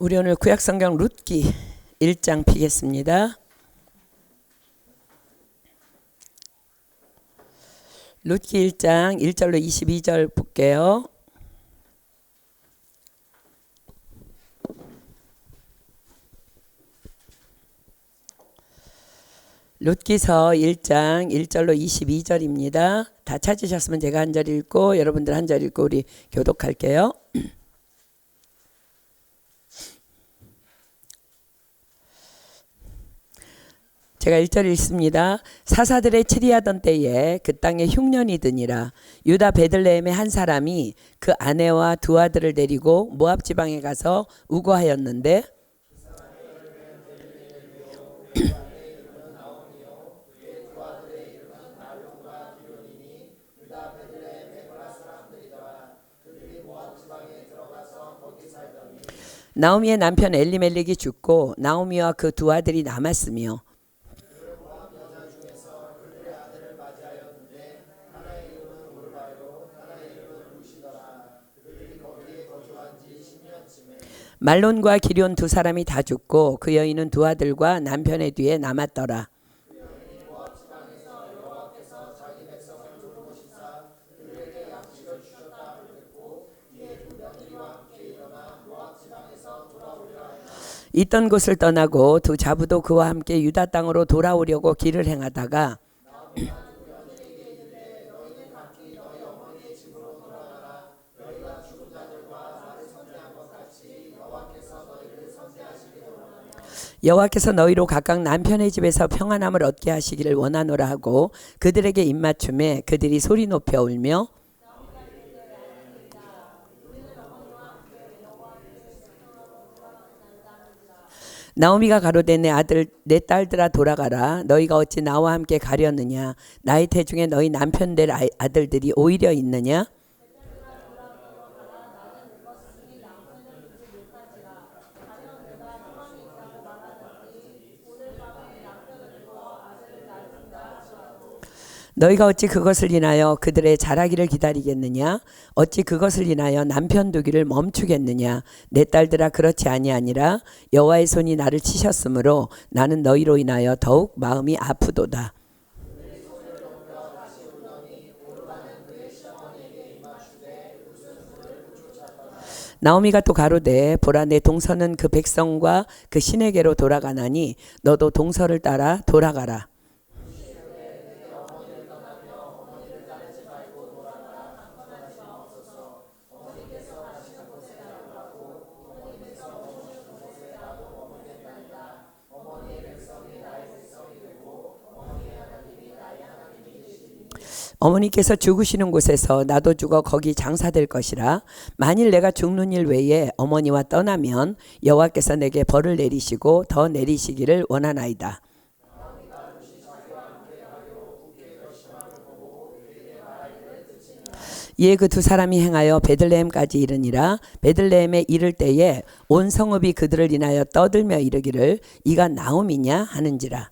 우리 오늘 구약성경 룻기 1장 피겠습니다. 룻기 1장 1절로 22절 볼게요. 룻기서 1장 1절로 22절입니다. 다 찾으셨으면 제가 한 절 읽고 여러분들 한 절 읽고 우리 교독할게요. 제가 1절 읽습니다. 사사들의 치리하던 때에 그 땅에 흉년이 드니라. 유다 베들레헴의 한 사람이 그 아내와 두 아들을 데리고 모압 지방에 가서 우거하였는데 나오미의 남편 엘리멜렉이 죽고 나오미와 그 두 아들이 남았으며 말론과 기럧 두 사람이 다 죽고 그 여인은 두 아들과 남편의 뒤에 남았더라. 있던 곳을 떠나고 두 자부도 그와 함께 유다 땅으로 돌아오려고 길을 행하다가 여호와께서 너희로 각각 남편의 집에서 평안함을 얻게 하시기를 원하노라 하고 그들에게 입맞춤에 그들이 소리 높여 울며 나오미가 가로되 내 딸들아 돌아가라. 너희가 어찌 나와 함께 가려느냐. 나의 태중에 너희 남편들 아들들이 오히려 있느냐. 너희가 어찌 그것을 인하여 그들의 자라기를 기다리겠느냐. 어찌 그것을 인하여 남편 두기를 멈추겠느냐. 내 딸들아 그렇지 아니하니라. 여호와의 손이 나를 치셨으므로 나는 너희로 인하여 더욱 마음이 아프도다. 나오미가 또 가로되 보라 내 동서는 그 백성과 그 신에게로 돌아가나니 너도 동서를 따라 돌아가라. 어머니께서 죽으시는 곳에서 나도 죽어 거기 장사될 것이라. 만일 내가 죽는 일 외에 어머니와 떠나면 여호와께서 내게 벌을 내리시고 더 내리시기를 원하나이다. 이에 그 두 사람이 행하여 베들레헴까지 이르니라. 베들레헴에 이를 때에 온 성읍이 그들을 인하여 떠들며 이르기를 이가 나오미냐 하는지라.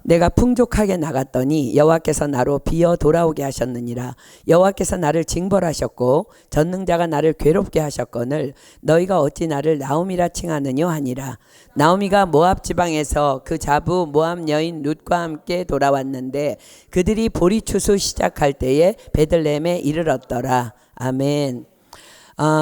내가 풍족하게 나갔더니 여호와께서 나로 비어 돌아오게 하셨느니라. 여호와께서 나를 징벌하셨고 전능자가 나를 괴롭게 하셨거늘 너희가 어찌 나를 나오미라 칭하느뇨 하니라. 나오미가 모압 지방에서 그 자부 모압 여인 룻과 함께 돌아왔는데 그들이 보리 추수 시작할 때에 베들레헴에 이르렀더라. 아멘.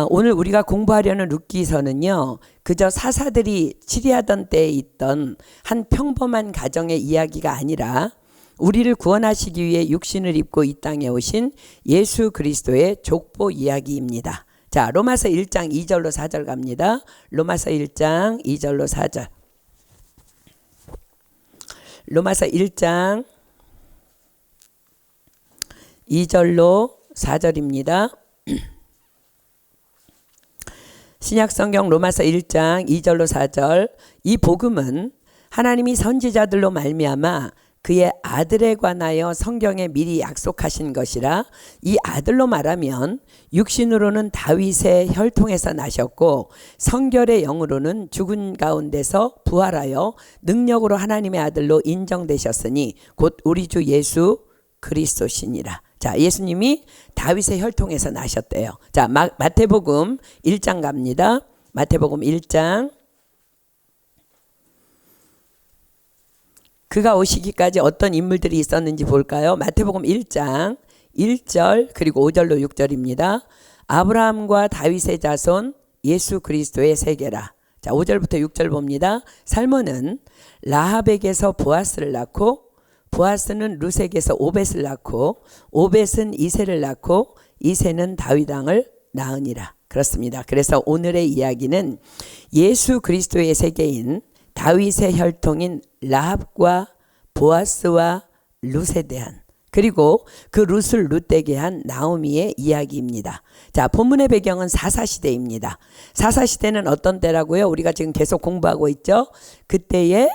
오늘 우리가 공부하려는 룻기서는요, 그저 사사들이 치리하던 때에 있던 한 평범한 가정의 이야기가 아니라 우리를 구원하시기 위해 육신을 입고 이 땅에 오신 예수 그리스도의 족보 이야기입니다. 자, 로마서 1장 2절로 4절 갑니다. 로마서 1장 2절로 4절. 로마서 1장 2절로 4절입니다. 신약성경 로마서 1장 2절로 4절. 이 복음은 하나님이 선지자들로 말미암아 그의 아들에 관하여 성경에 미리 약속하신 것이라. 이 아들로 말하면 육신으로는 다윗의 혈통에서 나셨고 성결의 영으로는 죽은 가운데서 부활하여 능력으로 하나님의 아들로 인정되셨으니 곧 우리 주 예수 그리스도시니라. 자, 예수님이 다윗의 혈통에서 나셨대요. 자, 마태복음 1장 갑니다. 마태복음 1장. 그가 오시기까지 어떤 인물들이 있었는지 볼까요? 마태복음 1장 1절 그리고 5절로 6절입니다. 아브라함과 다윗의 자손 예수 그리스도의 세계라. 자, 5절부터 6절 봅니다. 살몬은 라합에게서 보아스를 낳고 보아스는 룻에게서 오벳을 낳고 오벳은 이새를 낳고 이새는 다윗 왕을 낳으니라. 그렇습니다. 그래서 오늘의 이야기는 예수 그리스도의 세계인 다윗의 혈통인 라합과 보아스와 룻에 대한, 그리고 그 룻을 룻되게 한 나오미의 이야기입니다. 자, 본문의 배경은 사사시대입니다. 사사시대는 어떤 때라고요? 우리가 지금 계속 공부하고 있죠. 그때에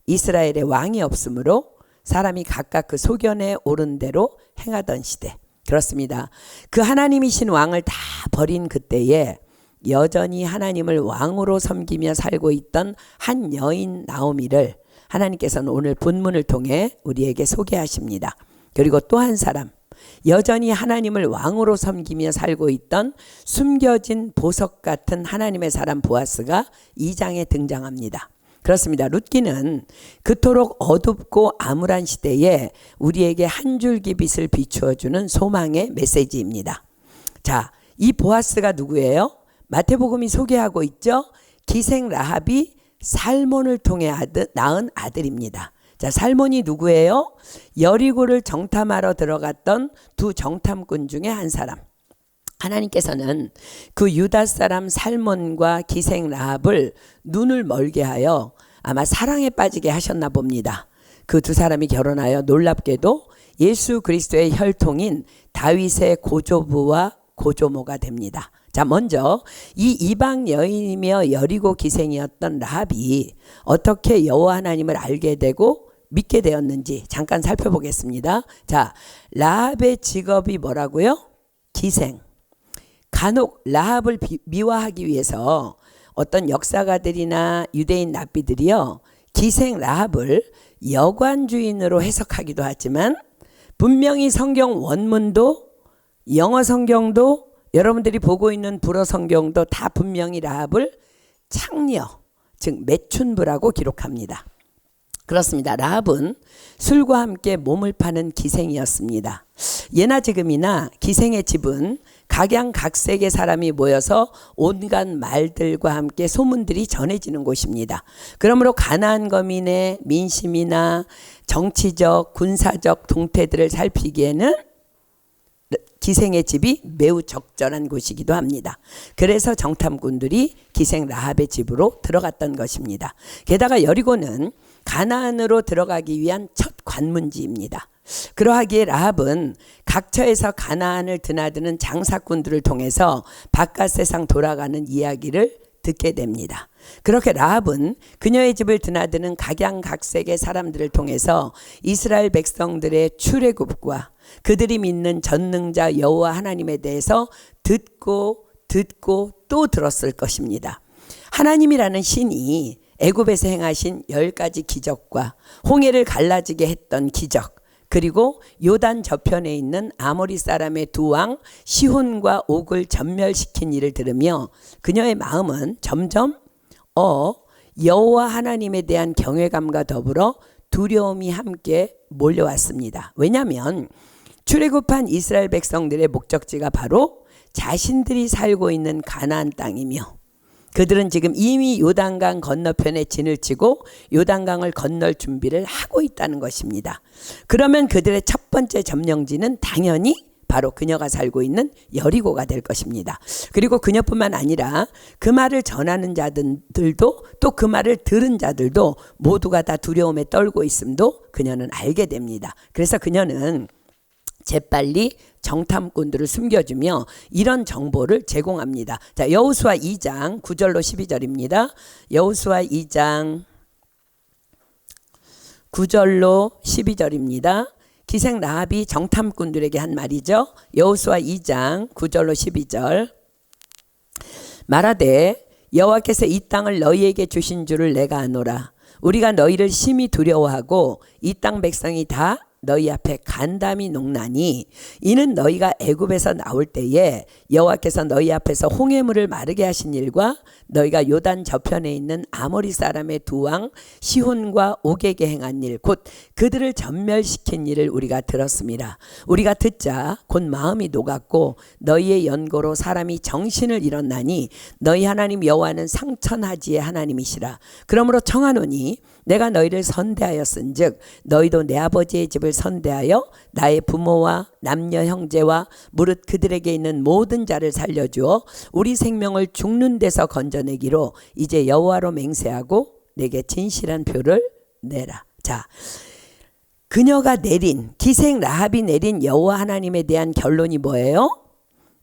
이스라엘의 왕이 없으므로 사람이 각각 그 소견에 오른 대로 행하던 시대. 그렇습니다. 그 하나님이신 왕을 다 버린 그때에 여전히 하나님을 왕으로 섬기며 살고 있던 한 여인 나오미를 하나님께서는 오늘 본문을 통해 우리에게 소개하십니다. 그리고 또 한 사람, 여전히 하나님을 왕으로 섬기며 살고 있던 숨겨진 보석 같은 하나님의 사람 보아스가 2장에 등장합니다. 그렇습니다. 룻기는 그토록 어둡고 암울한 시대에 우리에게 한 줄기 빛을 비추어주는 소망의 메시지입니다. 자, 이 보아스가 누구예요? 마태복음이 소개하고 있죠. 기생 라합이 살몬을 통해 낳은 아들입니다. 자, 살몬이 누구예요? 여리고를 정탐하러 들어갔던 두 정탐꾼 중에 한 사람. 하나님께서는 그 유다 사람 살몬과 기생 라합을 눈을 멀게 하여 아마 사랑에 빠지게 하셨나 봅니다. 그 두 사람이 결혼하여 놀랍게도 예수 그리스도의 혈통인 다윗의 고조부와 고조모가 됩니다. 자, 먼저 이 이방 여인이며 여리고 기생이었던 라합이 어떻게 여호와 하나님을 알게 되고 믿게 되었는지 잠깐 살펴보겠습니다. 자, 라합의 직업이 뭐라고요? 기생. 간혹 라합을 미화하기 위해서 어떤 역사가들이나 유대인 랍비들이요, 기생 라합을 여관주인으로 해석하기도 하지만 분명히 성경 원문도 영어 성경도 여러분들이 보고 있는 불어 성경도 다 분명히 라합을 창녀, 즉 매춘부라고 기록합니다. 그렇습니다. 라합은 술과 함께 몸을 파는 기생이었습니다. 예나 지금이나 기생의 집은 각양각색의 사람이 모여서 온갖 말들과 함께 소문들이 전해지는 곳입니다. 그러므로 가나안 거민의 민심이나 정치적, 군사적 동태들을 살피기에는 기생의 집이 매우 적절한 곳이기도 합니다. 그래서 정탐꾼들이 기생 라합의 집으로 들어갔던 것입니다. 게다가 여리고는 가나안으로 들어가기 위한 첫 관문지입니다. 그러하기에 라합은 각처에서 가나안을 드나드는 장사꾼들을 통해서 바깥 세상 돌아가는 이야기를 듣게 됩니다. 그렇게 라합은 그녀의 집을 드나드는 각양각색의 사람들을 통해서 이스라엘 백성들의 출애굽과 그들이 믿는 전능자 여호와 하나님에 대해서 듣고 또 들었을 것입니다. 하나님이라는 신이 애굽에서 행하신 10가지 기적과 홍해를 갈라지게 했던 기적, 그리고 요단 저편에 있는 아모리 사람의 두 왕 시혼과 옥을 전멸시킨 일을 들으며 그녀의 마음은 점점 여호와 하나님에 대한 경외감과 더불어 두려움이 함께 몰려왔습니다. 왜냐하면 출애굽한 이스라엘 백성들의 목적지가 바로 자신들이 살고 있는 가나안 땅이며 그들은 지금 이미 요단강 건너편에 진을 치고 요단강을 건널 준비를 하고 있다는 것입니다. 그러면 그들의 첫 번째 점령지는 당연히 바로 그녀가 살고 있는 여리고가 될 것입니다. 그리고 그녀뿐만 아니라 그 말을 전하는 자들도 또 그 말을 들은 자들도 모두가 다 두려움에 떨고 있음도 그녀는 알게 됩니다. 그래서 그녀는 재빨리 정탐꾼들을 숨겨주며 이런 정보를 제공합니다. 자, 여호수아 2장 9절로 12절입니다. 여호수아 2장 9절로 12절입니다. 기생 라합이 정탐꾼들에게 한 말이죠. 여호수아 2장 9절로 12절. 말하되 여호와께서 이 땅을 너희에게 주신 줄을 내가 아노라. 우리가 너희를 심히 두려워하고 이 땅 백성이 다 너희 앞에 간담이 녹나니 이는 너희가 애굽에서 나올 때에 여호와께서 너희 앞에서 홍해물을 마르게 하신 일과 너희가 요단 저편에 있는 아모리 사람의 두 왕 시혼과 옥에게 행한 일 곧 그들을 전멸시킨 일을 우리가 들었습니다. 우리가 듣자 곧 마음이 녹았고 너희의 연고로 사람이 정신을 잃었나니 너희 하나님 여호와는 상천하지의 하나님이시라. 그러므로 청하노니 내가 너희를 선대하였은즉 너희도 내 아버지의 집을 선대하여 나의 부모와 남녀 형제와 무릇 그들에게 있는 모든 자를 살려주어 우리 생명을 죽는 데서 건져내기로 이제 여호와로 맹세하고 내게 진실한 표를 내라. 자, 그녀가 내린 기생 라합이 내린 여호와 하나님에 대한 결론이 뭐예요?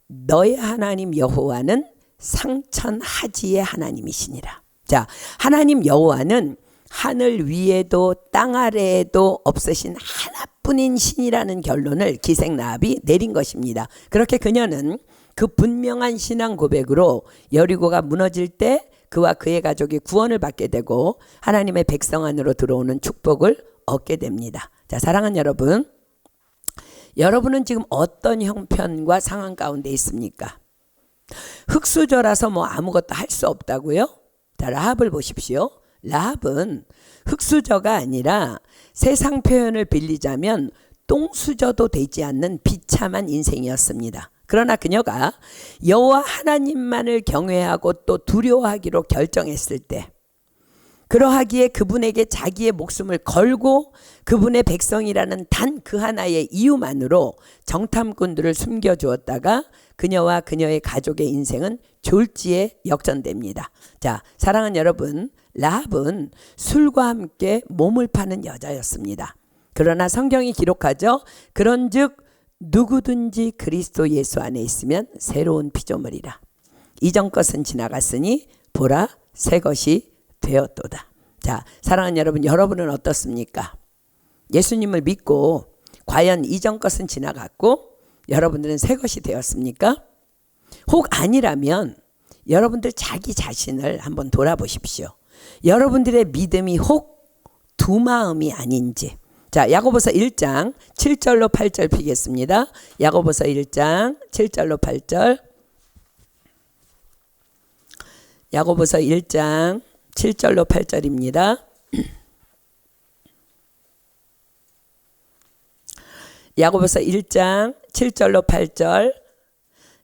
너의 하나님 여호와는 상천하지의 하나님이시니라. 자, 하나님 여호와는 하늘 위에도 땅 아래에도 없으신 하나뿐인 신이라는 결론을 기생 라합이 내린 것입니다. 그렇게 그녀는 그 분명한 신앙 고백으로 여리고가 무너질 때 그와 그의 가족이 구원을 받게 되고 하나님의 백성 안으로 들어오는 축복을 얻게 됩니다. 자, 사랑하는 여러분, 여러분은 지금 어떤 형편과 상황 가운데 있습니까? 흙수저라서 뭐 아무것도 할 수 없다고요? 자, 라합을 보십시오. 라합은 흙수저가 아니라 세상 표현을 빌리자면 똥수저도 되지 않는 비참한 인생이었습니다. 그러나 그녀가 여호와 하나님만을 경외하고 또 두려워하기로 결정했을 때, 그러하기에 그분에게 자기의 목숨을 걸고 그분의 백성이라는 단 그 하나의 이유만으로 정탐꾼들을 숨겨주었다가 그녀와 그녀의 가족의 인생은 졸지에 역전됩니다. 자, 사랑하는 여러분, 라합은 술과 함께 몸을 파는 여자였습니다. 그러나 성경이 기록하죠. 그런즉 누구든지 그리스도 예수 안에 있으면 새로운 피조물이라. 이전 것은 지나갔으니 보라 새 것이 되었도다. 자, 사랑하는 여러분, 여러분은 어떻습니까? 예수님을 믿고 과연 이전 것은 지나갔고 여러분들은 새 것이 되었습니까? 혹 아니라면 여러분들 자기 자신을 한번 돌아보십시오. 여러분들의 믿음이 혹 두 마음이 아닌지. 자, 야고보서 1장 7절로 8절 피겠습니다. 야고보서 1장 7절로 8절. 야고보서 1장 7절로 8절입니다. 야고보서 1장 7절로 8절.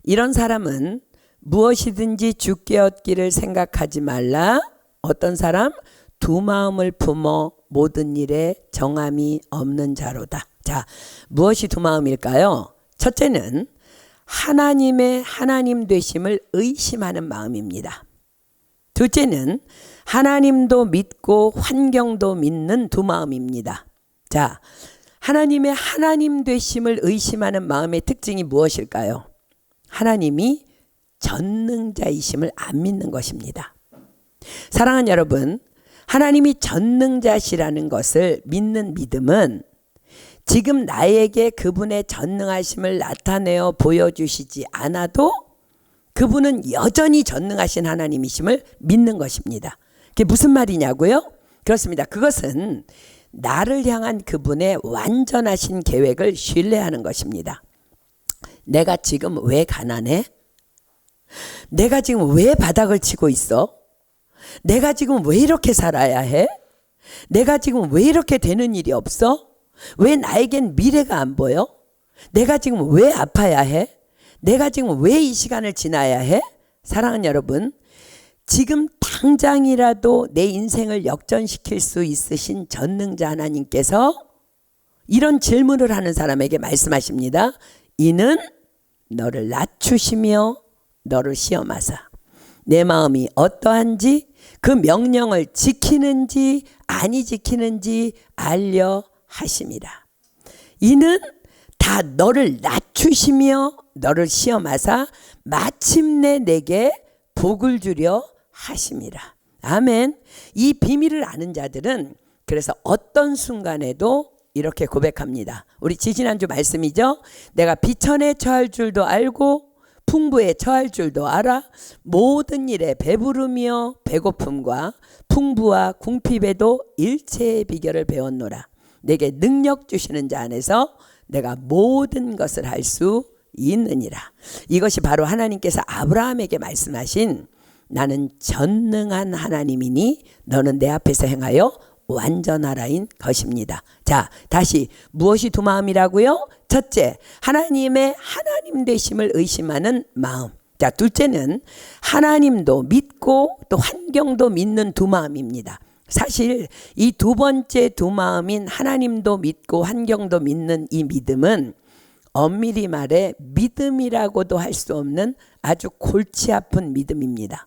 이런 사람은 무엇이든지 주께 얻기를 생각하지 말라. 어떤 사람? 두 마음을 품어 모든 일에 정함이 없는 자로다. 자, 무엇이 두 마음일까요? 첫째는 하나님의 하나님 되심을 의심하는 마음입니다. 둘째는 하나님도 믿고 환경도 믿는 두 마음입니다. 자, 하나님의 하나님 되심을 의심하는 마음의 특징이 무엇일까요? 하나님이 전능자이심을 안 믿는 것입니다. 사랑하는 여러분, 하나님이 전능자시라는 것을 믿는 믿음은 지금 나에게 그분의 전능하심을 나타내어 보여주시지 않아도 그분은 여전히 전능하신 하나님이심을 믿는 것입니다. 그게 무슨 말이냐고요? 그렇습니다. 그것은 나를 향한 그분의 완전하신 계획을 신뢰하는 것입니다. 내가 지금 왜 가난해? 내가 지금 왜 바닥을 치고 있어? 내가 지금 왜 이렇게 살아야 해? 내가 지금 왜 이렇게 되는 일이 없어? 왜 나에겐 미래가 안 보여? 내가 지금 왜 아파야 해? 내가 지금 왜 이 시간을 지나야 해? 사랑하는 여러분, 지금 당장이라도 내 인생을 역전시킬 수 있으신 전능자 하나님께서 이런 질문을 하는 사람에게 말씀하십니다. 이는 너를 낮추시며 너를 시험하사 내 마음이 어떠한지 그 명령을 지키는지 아니 지키는지 알려 하심이라. 이는 다 너를 낮추시며 너를 시험하사 마침내 내게 복을 주려 하심이라. 아멘. 이 비밀을 아는 자들은 그래서 어떤 순간에도 이렇게 고백합니다. 우리 지지난주 말씀이죠. 내가 비천에 처할 줄도 알고 풍부에 처할 줄도 알아. 모든 일에 배부르며 배고픔과 풍부와 궁핍에도 일체의 비결을 배웠노라. 내게 능력 주시는 자 안에서 내가 모든 것을 할 수 있느니라. 이것이 바로 하나님께서 아브라함에게 말씀하신 나는 전능한 하나님이니 너는 내 앞에서 행하여 완전하라인 것입니다. 자, 다시 무엇이 두 마음이라고요? 첫째, 하나님의 하나님 되심을 의심하는 마음. 자, 둘째는 하나님도 믿고 또 환경도 믿는 두 마음입니다. 사실 이 두 번째 두 마음인 하나님도 믿고 환경도 믿는 이 믿음은 엄밀히 말해 믿음이라고도 할 수 없는 아주 골치 아픈 믿음입니다.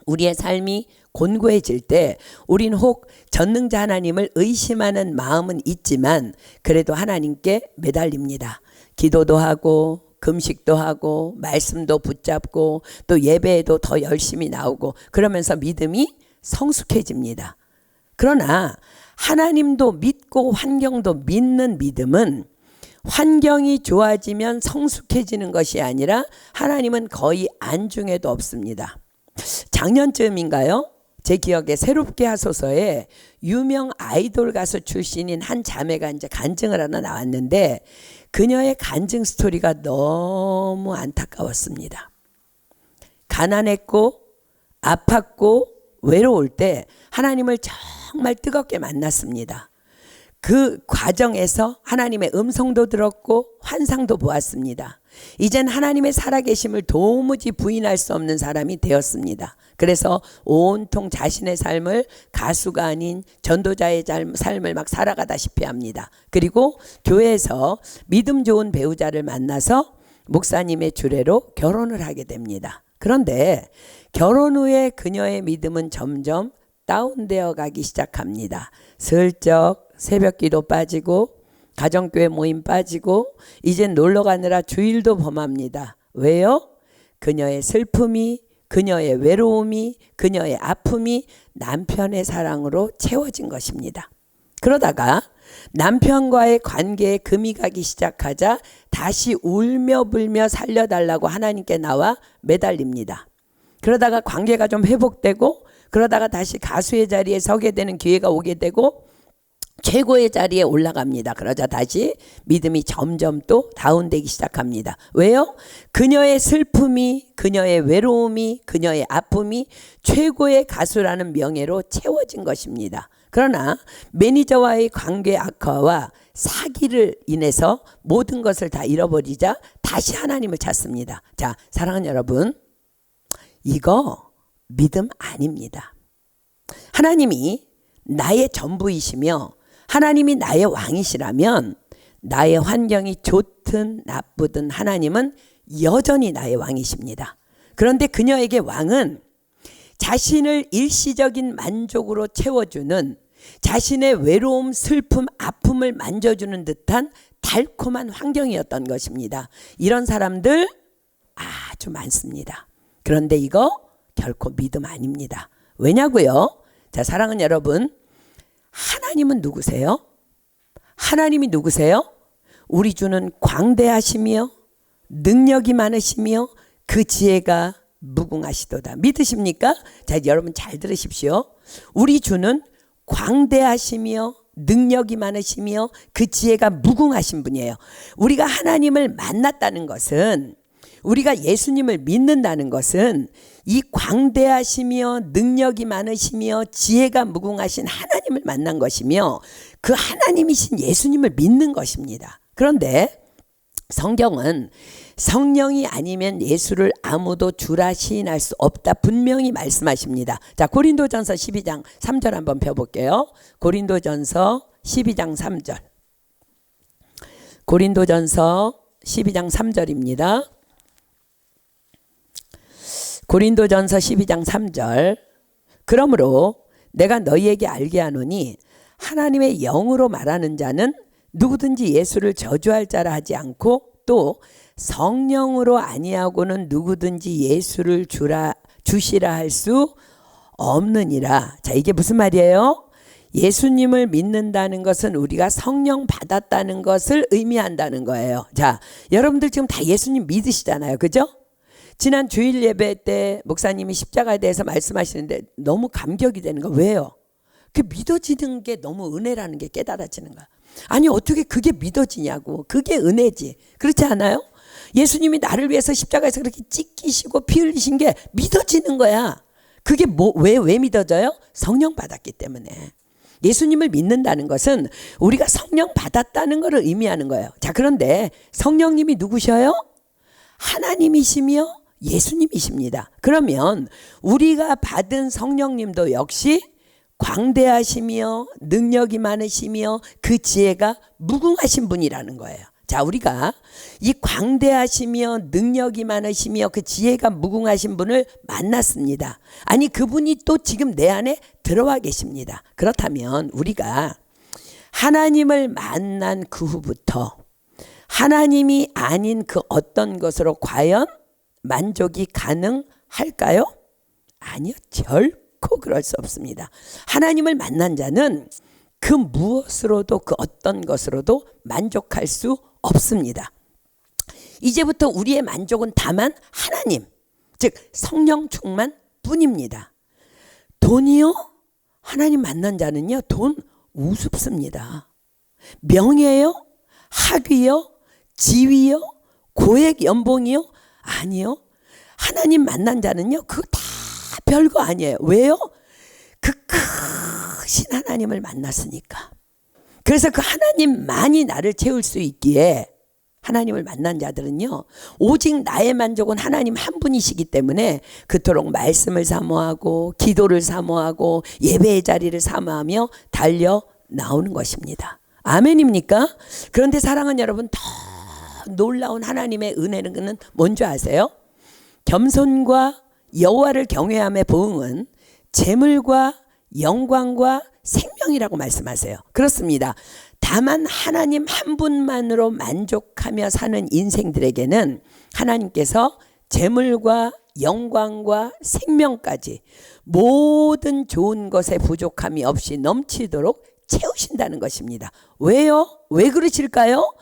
우리의 삶이 곤고해질 때 우린 혹 전능자 하나님을 의심하는 마음은 있지만 그래도 하나님께 매달립니다. 기도도 하고 금식도 하고 말씀도 붙잡고 또 예배에도 더 열심히 나오고 그러면서 믿음이 성숙해집니다. 그러나 하나님도 믿고 환경도 믿는 믿음은 환경이 좋아지면 성숙해지는 것이 아니라 하나님은 거의 안중에도 없습니다. 작년쯤인가요? 제 기억에 새롭게 하소서에 유명 아이돌 가수 출신인 한 자매가 이제 간증을 하나 나왔는데 그녀의 간증 스토리가 너무 안타까웠습니다. 가난했고 아팠고 외로울 때 하나님을 정말 뜨겁게 만났습니다. 그 과정에서 하나님의 음성도 들었고 환상도 보았습니다. 이젠 하나님의 살아계심을 도무지 부인할 수 없는 사람이 되었습니다. 그래서 온통 자신의 삶을 가수가 아닌 전도자의 삶을 막 살아가다시피 합니다. 그리고 교회에서 믿음 좋은 배우자를 만나서 목사님의 주례로 결혼을 하게 됩니다. 그런데 결혼 후에 그녀의 믿음은 점점 다운되어 가기 시작합니다. 슬쩍 새벽기도 빠지고 가정교회 모임 빠지고 이젠 놀러 가느라 주일도 범합니다. 왜요? 그녀의 슬픔이, 그녀의 외로움이, 그녀의 아픔이 남편의 사랑으로 채워진 것입니다. 그러다가 남편과의 관계에 금이 가기 시작하자 다시 울며 불며 살려달라고 하나님께 나와 매달립니다. 그러다가 관계가 좀 회복되고 그러다가 다시 가수의 자리에 서게 되는 기회가 오게 되고 최고의 자리에 올라갑니다. 그러자 다시 믿음이 점점 또 다운되기 시작합니다. 왜요? 그녀의 슬픔이, 그녀의 외로움이, 그녀의 아픔이 최고의 가수라는 명예로 채워진 것입니다. 그러나 매니저와의 관계 악화와 사기를 인해서 모든 것을 다 잃어버리자 다시 하나님을 찾습니다. 자, 사랑하는 여러분, 이거 믿음 아닙니다. 하나님이 나의 전부이시며 하나님이 나의 왕이시라면 나의 환경이 좋든 나쁘든 하나님은 여전히 나의 왕이십니다. 그런데 그녀에게 왕은 자신을 일시적인 만족으로 채워주는 자신의 외로움, 슬픔, 아픔을 만져주는 듯한 달콤한 환경이었던 것입니다. 이런 사람들 아주 많습니다. 그런데 이거 결코 믿음 아닙니다. 왜냐고요? 자, 사랑하는 여러분, 하나님은 누구세요? 하나님이 누구세요? 우리 주는 광대하시며 능력이 많으시며 그 지혜가 무궁하시도다. 믿으십니까? 자, 여러분 잘 들으십시오. 우리 주는 광대하시며 능력이 많으시며 그 지혜가 무궁하신 분이에요. 우리가 하나님을 만났다는 것은, 우리가 예수님을 믿는다는 것은 이 광대하시며 능력이 많으시며 지혜가 무궁하신 하나님을 만난 것이며 그 하나님이신 예수님을 믿는 것입니다. 그런데 성경은 성령이 아니면 예수를 아무도 주라 시인할 수 없다 분명히 말씀하십니다. 자, 고린도전서 12장 3절 한번 펴볼게요. 고린도전서 12장 3절. 고린도전서 12장 3절입니다. 고린도전서 12장 3절. 그러므로 내가 너희에게 알게 하노니 하나님의 영으로 말하는 자는 누구든지 예수를 저주할 자라 하지 않고 또 성령으로 아니하고는 누구든지 예수를 주시라 할 수 없느니라. 자, 이게 무슨 말이에요? 예수님을 믿는다는 것은 우리가 성령 받았다는 것을 의미한다는 거예요. 자, 여러분들 지금 다 예수님 믿으시잖아요. 그죠? 지난 주일 예배 때 목사님이 십자가에 대해서 말씀하시는데 너무 감격이 되는 거. 왜요? 그 믿어지는 게 너무 은혜라는 게 깨달아지는 거야. 아니 어떻게 그게 믿어지냐고. 그게 은혜지. 그렇지 않아요? 예수님이 나를 위해서 십자가에서 그렇게 찢기시고 피 흘리신 게 믿어지는 거야. 그게 왜 믿어져요? 성령 받았기 때문에. 예수님을 믿는다는 것은 우리가 성령 받았다는 것을 의미하는 거예요. 자, 그런데 성령님이 누구셔요? 하나님이시며 예수님이십니다. 그러면 우리가 받은 성령님도 역시 광대하시며 능력이 많으시며 그 지혜가 무궁하신 분이라는 거예요. 자, 우리가 이 광대하시며 능력이 많으시며 그 지혜가 무궁하신 분을 만났습니다. 아니 그분이 또 지금 내 안에 들어와 계십니다. 그렇다면 우리가 하나님을 만난 그 후부터 하나님이 아닌 그 어떤 것으로 과연 만족이 가능할까요? 아니요, 결코 그럴 수 없습니다. 하나님을 만난 자는 그 무엇으로도 그 어떤 것으로도 만족할 수 없습니다. 이제부터 우리의 만족은 다만 하나님, 즉 성령 충만 뿐입니다. 돈이요? 하나님 만난 자는요, 돈 우습습니다. 명예요? 학위요? 지위요? 고액 연봉이요? 아니요. 하나님 만난 자는요, 그거 다 별거 아니에요. 왜요? 그 크신 하나님을 만났으니까. 그래서 그 하나님만이 나를 채울 수 있기에 하나님을 만난 자들은요, 오직 나의 만족은 하나님 한 분이시기 때문에 그토록 말씀을 사모하고 기도를 사모하고 예배의 자리를 사모하며 달려 나오는 것입니다. 아멘입니까? 그런데 사랑하는 여러분, 더 놀라운 하나님의 은혜는 뭔지 아세요? 겸손과 여호와를 경외함의 보응은 재물과 영광과 생명이라고 말씀하세요. 그렇습니다. 다만 하나님 한 분만으로 만족하며 사는 인생들에게는 하나님께서 재물과 영광과 생명까지 모든 좋은 것에 부족함이 없이 넘치도록 채우신다는 것입니다. 왜요? 왜 그러실까요?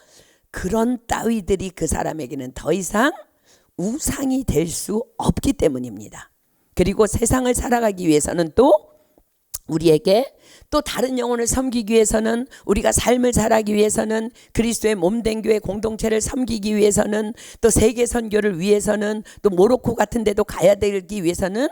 그런 따위들이 그 사람에게는 더 이상 우상이 될 수 없기 때문입니다. 그리고 세상을 살아가기 위해서는 또 우리에게 또 다른 영혼을 섬기기 위해서는, 우리가 삶을 살아가기 위해서는, 그리스도의 몸된 교회 공동체를 섬기기 위해서는, 또 세계 선교를 위해서는, 또 모로코 같은 데도 가야 되기 위해서는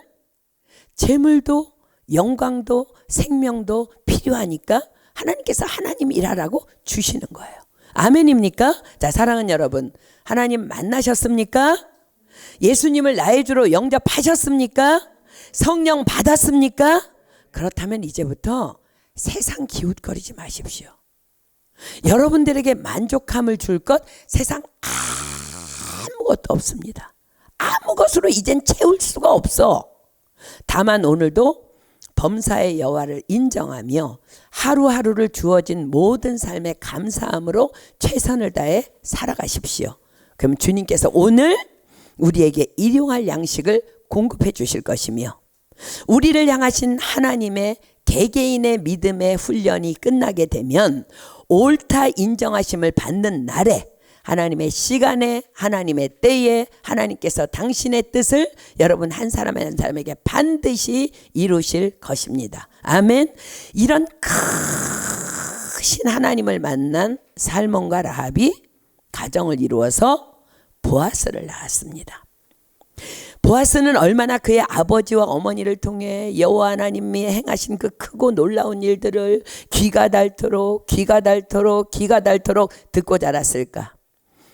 재물도 영광도 생명도 필요하니까 하나님께서 하나님 일하라고 주시는 거예요. 아멘입니까? 자, 사랑하는 여러분, 하나님 만나셨습니까? 예수님을 나의 주로 영접하셨습니까? 성령 받았습니까? 그렇다면 이제부터 세상 기웃거리지 마십시오. 여러분들에게 만족함을 줄 것 세상 아무것도 없습니다. 아무 것으로 이젠 채울 수가 없어. 다만 오늘도 범사의 여호와를 인정하며 하루하루를 주어진 모든 삶에 감사함으로 최선을 다해 살아가십시오. 그럼 주님께서 오늘 우리에게 일용할 양식을 공급해 주실 것이며, 우리를 향하신 하나님의 개개인의 믿음의 훈련이 끝나게 되면 옳다 인정하심을 받는 날에, 하나님의 시간에, 하나님의 때에 하나님께서 당신의 뜻을 여러분 한 사람 한 사람에게 반드시 이루실 것입니다. 아멘. 이런 크신 하나님을 만난 살몬과 라합이 가정을 이루어서 보아스를 낳았습니다. 보아스는 얼마나 그의 아버지와 어머니를 통해 여호와 하나님이 행하신 그 크고 놀라운 일들을 귀가 닳도록 듣고 자랐을까.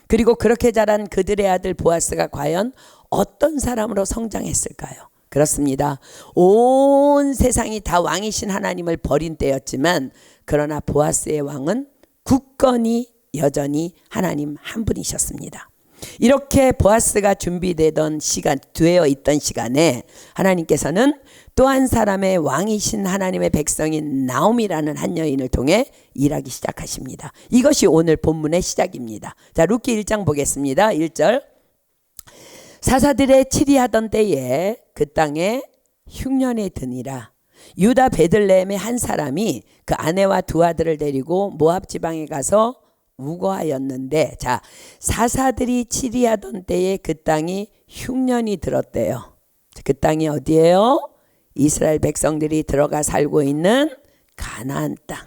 그리고 그렇게 자란 그들의 아들 보아스가 과연 어떤 사람으로 성장했을까요? 그렇습니다. 온 세상이 다 왕이신 하나님을 버린 때였지만, 그러나 보아스의 왕은 굳건히 여전히 하나님 한 분이셨습니다. 이렇게 보아스가 준비되던 시간, 되어 있던 시간에 하나님께서는 또 한 사람의 왕이신 하나님의 백성인 나옴이라는 한 여인을 통해 일하기 시작하십니다. 이것이 오늘 본문의 시작입니다. 자, 룻기 1장 보겠습니다. 1절. 사사들의 치리하던 때에 그 땅에 흉년에 드니라. 유다 베들레헴의 한 사람이 그 아내와 두 아들을 데리고 모압 지방에 가서 우거하였는데, 자, 사사들이 치리하던 때에 그 땅이 흉년이 들었대요. 그 땅이 어디예요? 이스라엘 백성들이 들어가 살고 있는 가나안 땅.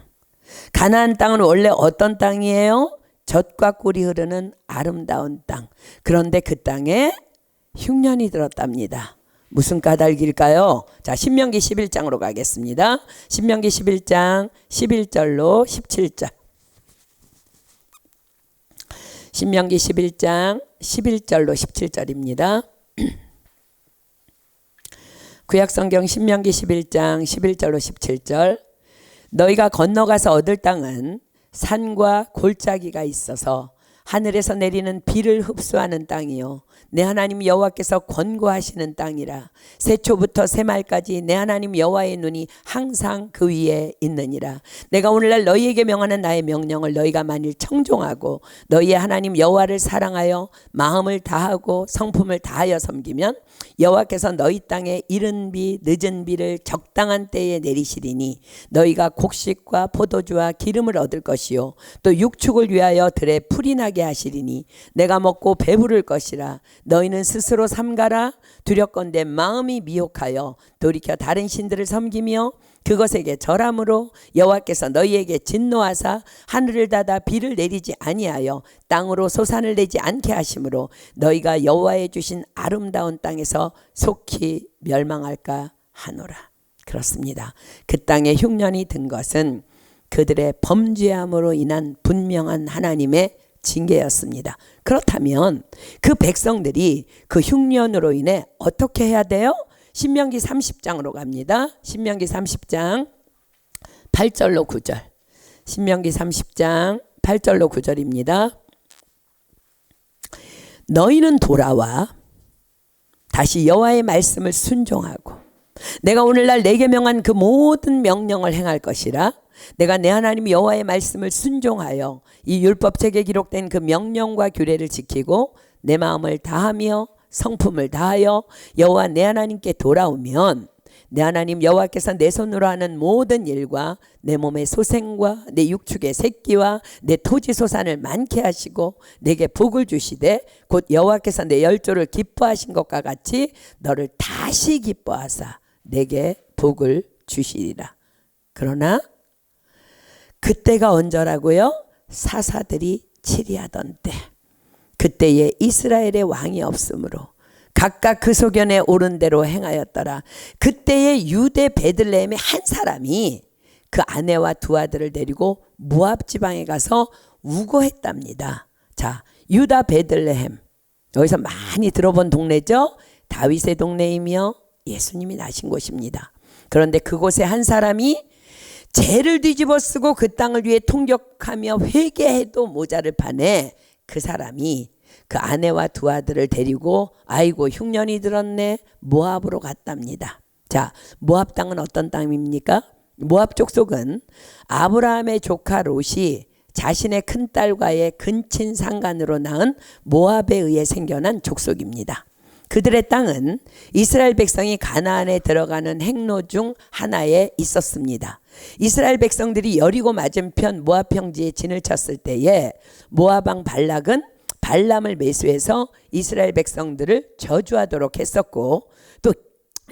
가나안 땅은 원래 어떤 땅이에요? 젖과 꿀이 흐르는 아름다운 땅. 그런데 그 땅에 흉년이 들었답니다. 무슨 까닭일까요? 자, 신명기 11장으로 가겠습니다. 신명기 11장 11절로 17절. 신명기 11장 11절로 17절입니다. 구약성경 신명기 11장 11절로 17절. 너희가 건너가서 얻을 땅은 산과 골짜기가 있어서 하늘에서 내리는 비를 흡수하는 땅이요 내 하나님 여호와께서 권고하시는 땅이라. 새초부터 새말까지 내 하나님 여호와의 눈이 항상 그 위에 있느니라. 내가 오늘날 너희에게 명하는 나의 명령을 너희가 만일 청종하고 너희의 하나님 여호와를 사랑하여 마음을 다하고 성품을 다하여 섬기면 여호와께서 너희 땅에 이른 비 늦은 비를 적당한 때에 내리시리니 너희가 곡식과 포도주와 기름을 얻을 것이요 또 육축을 위하여 들에 풀이 나게 하시리니 내가 먹고 배부를 것이라. 너희는 스스로 삼가라. 두렵건대 마음이 미혹하여 돌이켜 다른 신들을 섬기며 그것에게 절함으로 여호와께서 너희에게 진노하사 하늘을 닫아 비를 내리지 아니하여 땅으로 소산을 내지 않게 하심으로 너희가 여호와의 주신 아름다운 땅에서 속히 멸망할까 하노라. 그렇습니다. 그 땅에 흉년이 든 것은 그들의 범죄함으로 인한 분명한 하나님의 징계였습니다. 그렇다면 그 백성들이 그 흉년으로 인해 어떻게 해야 돼요? 신명기 30장으로 갑니다. 신명기 30장 8절로 9절. 신명기 30장 8절로 9절입니다. 너희는 돌아와 다시 여호와의 말씀을 순종하고 내가 오늘날 내게 명한 그 모든 명령을 행할 것이라. 내가 내 하나님 여호와의 말씀을 순종하여 이 율법책에 기록된 그 명령과 규례를 지키고 내 마음을 다하며 성품을 다하여 여호와 내 하나님께 돌아오면 내 하나님 여호와께서 내 손으로 하는 모든 일과 내 몸의 소생과 내 육축의 새끼와 내 토지 소산을 많게 하시고 내게 복을 주시되 곧 여호와께서 내 열조를 기뻐하신 것과 같이 너를 다시 기뻐하사 내게 복을 주시리라. 그러나 그때가 언제라고요? 사사들이 치리하던 때. 그때에 이스라엘의 왕이 없으므로 각각 그 소견에 오른 대로 행하였더라. 그때에 유대 베들레헴의 한 사람이 그 아내와 두 아들을 데리고 모압 지방에 가서 우거했답니다. 자, 유다 베들레헴. 여기서 많이 들어본 동네죠? 다윗의 동네이며 예수님이 나신 곳입니다. 그런데 그곳에 한 사람이 죄를 뒤집어 쓰고 그 땅을 위해 통곡하며 회개해도 모자를 파네. 그 사람이 그 아내와 두 아들을 데리고 아이고 흉년이 들었네 모압으로 갔답니다. 자, 모압 땅은 어떤 땅입니까? 모압 족속은 아브라함의 조카 롯이 자신의 큰딸과의 근친 상간으로 낳은 모압에 의해 생겨난 족속입니다. 그들의 땅은 이스라엘 백성이 가나안에 들어가는 행로 중 하나에 있었습니다. 이스라엘 백성들이 여리고 맞은편 모압 평지에 진을 쳤을 때에 모압 왕 발락은 발람을 매수해서 이스라엘 백성들을 저주하도록 했었고 또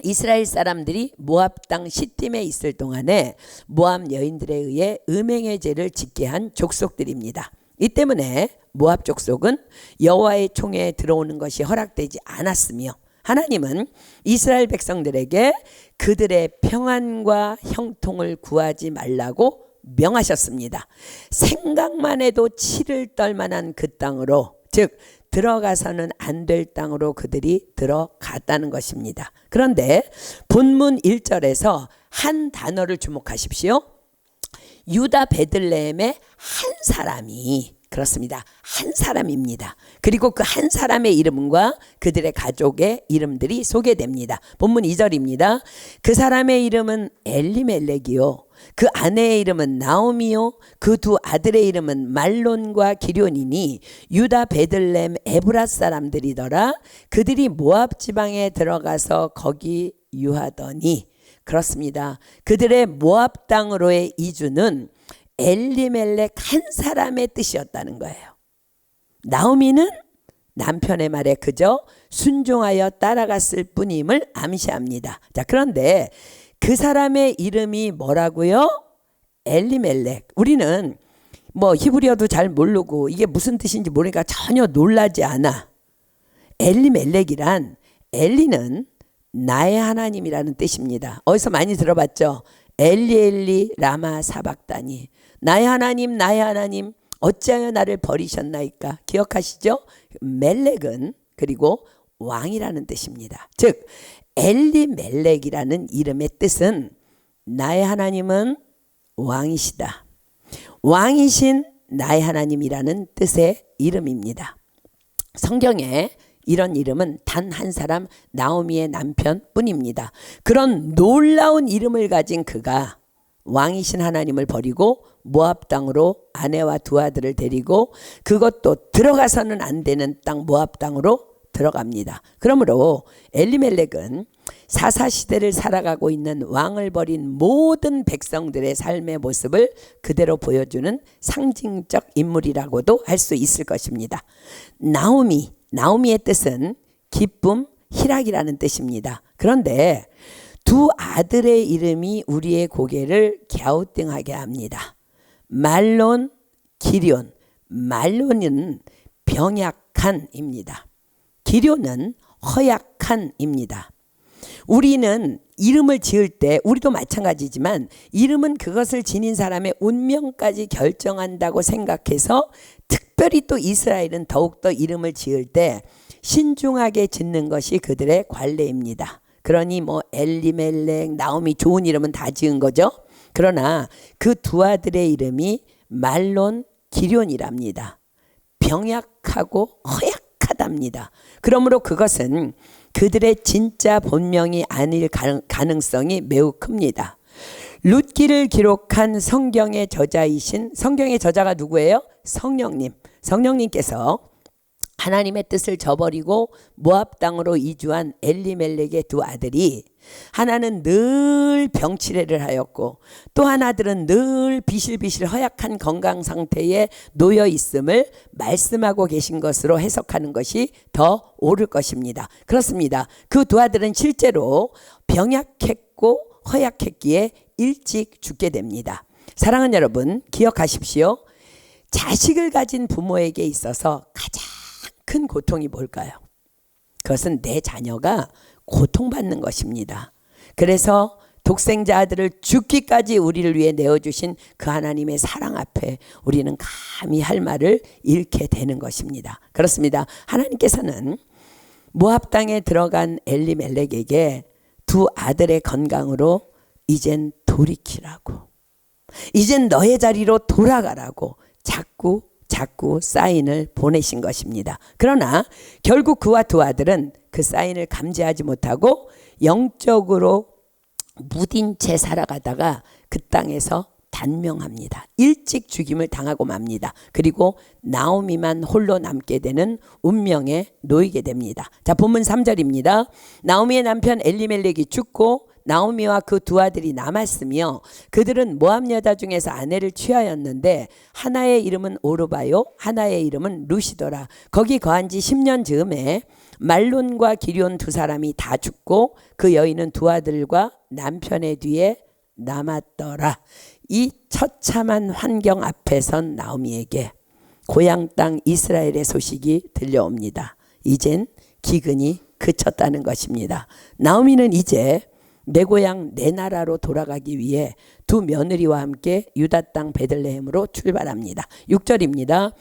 이스라엘 사람들이 모압 땅 시팀에 있을 동안에 모압 여인들에 의해 음행의 죄를 짓게 한 족속들입니다. 이 때문에 모압 족속은 여호와의 총회에 들어오는 것이 허락되지 않았으며 하나님은 이스라엘 백성들에게 그들의 평안과 형통을 구하지 말라고 명하셨습니다. 생각만 해도 치를 떨만한 그 땅으로, 즉 들어가서는 안 될 땅으로 그들이 들어갔다는 것입니다. 그런데 본문 1절에서 한 단어를 주목하십시오. 유다 베들레헴의 한 사람이, 그렇습니다, 한 사람입니다. 그리고 그 한 사람의 이름과 그들의 가족의 이름들이 소개됩니다. 본문 2절입니다. 그 사람의 이름은 엘리멜렉이요 그 아내의 이름은 나오미요 그 두 아들의 이름은 말론과 기럯이니 유다 베들레헴 에브라 사람들이더라. 그들이 모압 지방에 들어가서 거기 유하더니, 그렇습니다, 그들의 모압 땅으로의 이주는 엘리멜렉 한 사람의 뜻이었다는 거예요. 나오미는 남편의 말에 그저 순종하여 따라갔을 뿐임을 암시합니다. 자, 그런데 그 사람의 이름이 뭐라고요? 엘리멜렉. 우리는 뭐 히브리어도 잘 모르고 이게 무슨 뜻인지 모르니까 전혀 놀라지 않아. 엘리멜렉이란, 엘리는 나의 하나님이라는 뜻입니다. 어디서 많이 들어봤죠? 엘리 라마 사박다니. 나의 하나님 나의 하나님 어찌하여 나를 버리셨나이까. 기억하시죠? 멜렉은 그리고 왕이라는 뜻입니다. 즉 엘리멜렉이라는 이름의 뜻은 나의 하나님은 왕이시다, 왕이신 나의 하나님이라는 뜻의 이름입니다. 성경에 이런 이름은 단 한 사람, 나오미의 남편뿐입니다. 그런 놀라운 이름을 가진 그가 왕이신 하나님을 버리고 모압 땅으로 아내와 두 아들을 데리고, 그것도 들어가서는 안 되는 땅 모압 땅으로 들어갑니다. 그러므로 엘리멜렉은 사사시대를 살아가고 있는 왕을 버린 모든 백성들의 삶의 모습을 그대로 보여주는 상징적 인물이라고도 할 수 있을 것입니다. 나오미의 뜻은 기쁨, 희락이라는 뜻입니다. 그런데 두 아들의 이름이 우리의 고개를 갸우뚱하게 합니다. 말론, 기럧. 말론은 병약한입니다. 기럧은 허약한입니다. 우리는 이름을 지을 때, 우리도 마찬가지지만 이름은 그것을 지닌 사람의 운명까지 결정한다고 생각해서, 특별히 또 이스라엘은 더욱더 이름을 지을 때 신중하게 짓는 것이 그들의 관례입니다. 그러니 뭐 엘리멜렉, 나오미, 좋은 이름은 다 지은 거죠. 그러나 그 두 아들의 이름이 말론, 기럧이랍니다. 병약하고 허약하답니다. 그러므로 그것은 그들의 진짜 본명이 아닐 가능성이 매우 큽니다. 룻기를 기록한 성경의 저자이신, 성경의 저자가 누구예요? 성령님. 성령님께서 하나님의 뜻을 저버리고 모압 땅으로 이주한 엘리멜렉의 두 아들이, 하나는 늘 병치레를 하였고 또 하나들은 늘 비실비실 허약한 건강 상태에 놓여 있음을 말씀하고 계신 것으로 해석하는 것이 더 옳을 것입니다. 그렇습니다. 그 두 아들은 실제로 병약했고 허약했기에 일찍 죽게 됩니다. 사랑하는 여러분, 기억하십시오. 자식을 가진 부모에게 있어서 가장 큰 고통이 뭘까요? 그것은 내 자녀가 고통받는 것입니다. 그래서 독생자 아들을 죽기까지 우리를 위해 내어주신 그 하나님의 사랑 앞에 우리는 감히 할 말을 잃게 되는 것입니다. 그렇습니다. 하나님께서는 모압 땅에 들어간 엘리멜렉에게 두 아들의 건강으로 이젠 돌이키라고, 이젠 너의 자리로 돌아가라고 자꾸 사인을 보내신 것입니다. 그러나 결국 그와 두 아들은 그 사인을 감지하지 못하고 영적으로 무딘 채 살아가다가 그 땅에서 단명합니다. 일찍 죽임을 당하고 맙니다. 그리고 나오미만 홀로 남게 되는 운명에 놓이게 됩니다. 자, 본문 3절입니다. 나오미의 남편 엘리멜렉이 죽고 나오미와 그 두 아들이 남았으며, 그들은 모압 여자 중에서 아내를 취하였는데 하나의 이름은 오르바요, 하나의 이름은 루시더라. 거기 거한 지 10년 즈음에 말론과 기럧 두 사람이 다 죽고 그 여인은 두 아들과 남편의 뒤에 남았더라. 이 처참한 환경 앞에 선 나오미에게 고향 땅 이스라엘의 소식이 들려옵니다. 이젠 기근이 그쳤다는 것입니다. 나오미는 이제 내 고향 내 나라로 돌아가기 위해 두 며느리와 함께 유다 땅 베들레헴으로 출발합니다. 6절입니다.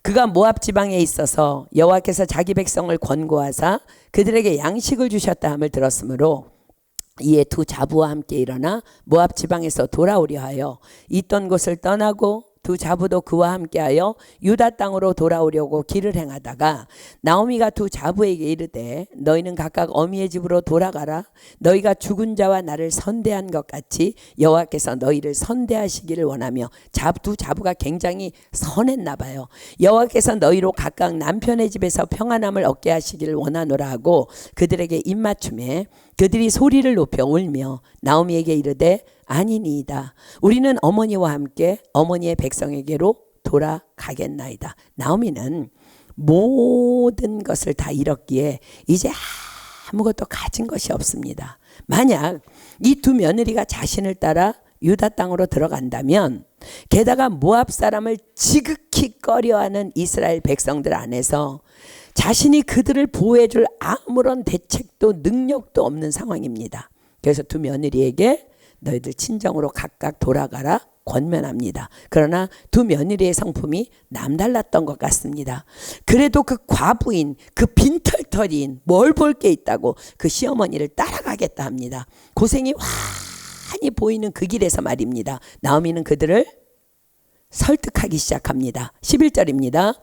그가 모압 지방에 있어서 여호와께서 자기 백성을 권고하사 그들에게 양식을 주셨다 함을 들었으므로 이에 두 자부와 함께 일어나 모압 지방에서 돌아오려 하여 있던 곳을 떠나고 두 자부도 그와 함께하여 유다 땅으로 돌아오려고 길을 행하다가 나오미가 두 자부에게 이르되 너희는 각각 어미의 집으로 돌아가라. 너희가 죽은 자와 나를 선대한 것 같이 여호와께서 너희를 선대하시기를 원하며, 두 자부가 굉장히 선했나 봐요. 여호와께서 너희로 각각 남편의 집에서 평안함을 얻게 하시기를 원하노라 하고 그들에게 입맞춤에 그들이 소리를 높여 울며 나오미에게 이르되 아니니이다. 우리는 어머니와 함께 어머니의 백성에게로 돌아가겠나이다. 나오미는 모든 것을 다 잃었기에 이제 아무것도 가진 것이 없습니다. 만약 이 두 며느리가 자신을 따라 유다 땅으로 들어간다면, 게다가 모압 사람을 지극히 꺼려하는 이스라엘 백성들 안에서 자신이 그들을 보호해줄 아무런 대책도 능력도 없는 상황입니다. 그래서 두 며느리에게 너희들 친정으로 각각 돌아가라 권면합니다. 그러나 두 며느리의 성품이 남달랐던 것 같습니다. 그래도 그 과부인, 그 빈털터리인, 뭘 볼 게 있다고 그 시어머니를 따라가겠다 합니다. 고생이 환히 보이는 그 길에서 말입니다. 나오미는 그들을 설득하기 시작합니다. 11절입니다.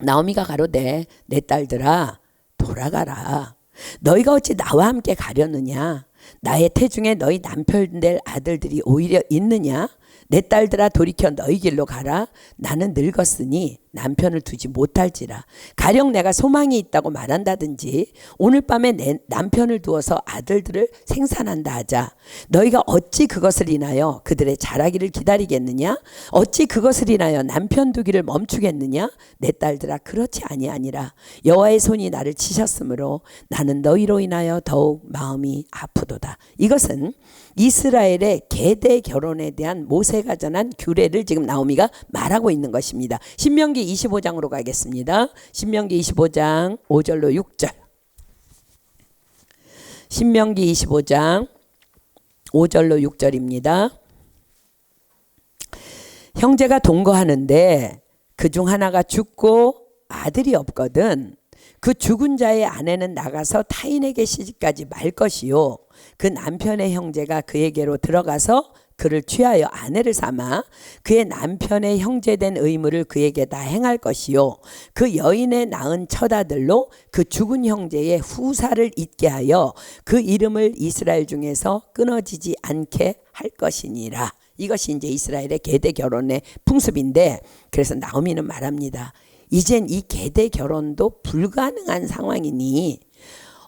나오미가 가로되 내 딸들아 돌아가라. 너희가 어찌 나와 함께 가려느냐? 나의 태중에 너희 남편 될 아들들이 오히려 있느냐? 내 딸들아 돌이켜 너희 길로 가라. 나는 늙었으니 남편을 두지 못할지라. 가령 내가 소망이 있다고 말한다든지 오늘 밤에 내 남편을 두어서 아들들을 생산한다 하자. 너희가 어찌 그것을 인하여 그들의 자라기를 기다리겠느냐? 어찌 그것을 인하여 남편 두기를 멈추겠느냐? 내 딸들아 그렇지 아니하니라. 여호와의 손이 나를 치셨으므로 나는 너희로 인하여 더욱 마음이 아프도다. 이것은 이스라엘의 계대 결혼에 대한 모세가 전한 규례를 지금 나오미가 말하고 있는 것입니다. 신명기 25장으로 가겠습니다. 신명기 25장 5절로 6절. 신명기 25장 5절로 6절입니다. 형제가 동거하는데 그중 하나가 죽고 아들이 없거든 그 죽은 자의 아내는 나가서 타인에게 시집가지 말 것이요 그 남편의 형제가 그에게로 들어가서 그를 취하여 아내를 삼아 그의 남편의 형제된 의무를 그에게 다 행할 것이요 그 여인의 낳은 처자들로 그 죽은 형제의 후사를 잇게 하여 그 이름을 이스라엘 중에서 끊어지지 않게 할 것이니라. 이것이 이제 이스라엘의 계대 결혼의 풍습인데, 그래서 나오미는 말합니다. 이젠 이 계대 결혼도 불가능한 상황이니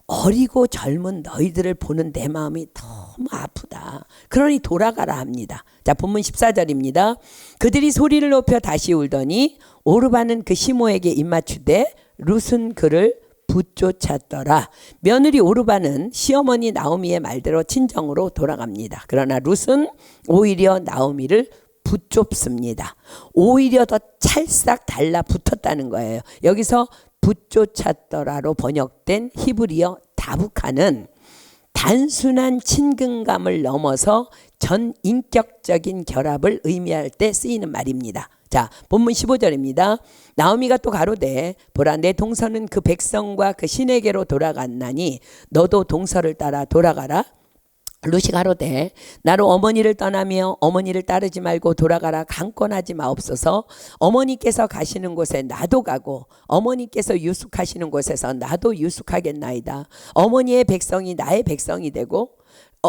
어리고 젊은 너희들을 보는 내 마음이 너무 아프다. 그러니 돌아가라 합니다. 자, 본문 14절입니다. 그들이 소리를 높여 다시 울더니 오르바는 그 시모에게 입맞추되 룻은 그를 붙쫓았더라. 며느리 오르바는 시어머니 나오미의 말대로 친정으로 돌아갑니다. 그러나 룻은 오히려 나오미를 붙좁습니다. 오히려 더 찰싹 달라붙었다는 거예요. 여기서 붙쫓았더라로 번역된 히브리어 다부카는 단순한 친근감을 넘어서 전인격적인 결합을 의미할 때 쓰이는 말입니다. 자, 본문 15절입니다. 나오미가 또 가로되 보라 내 동서는 그 백성과 그 신에게로 돌아갔나니 너도 동서를 따라 돌아가라. 룻이 가로되 나로 어머니를 떠나며 어머니를 따르지 말고 돌아가라 강권하지 마옵소서. 어머니께서 가시는 곳에 나도 가고 어머니께서 유숙하시는 곳에서 나도 유숙하겠나이다. 어머니의 백성이 나의 백성이 되고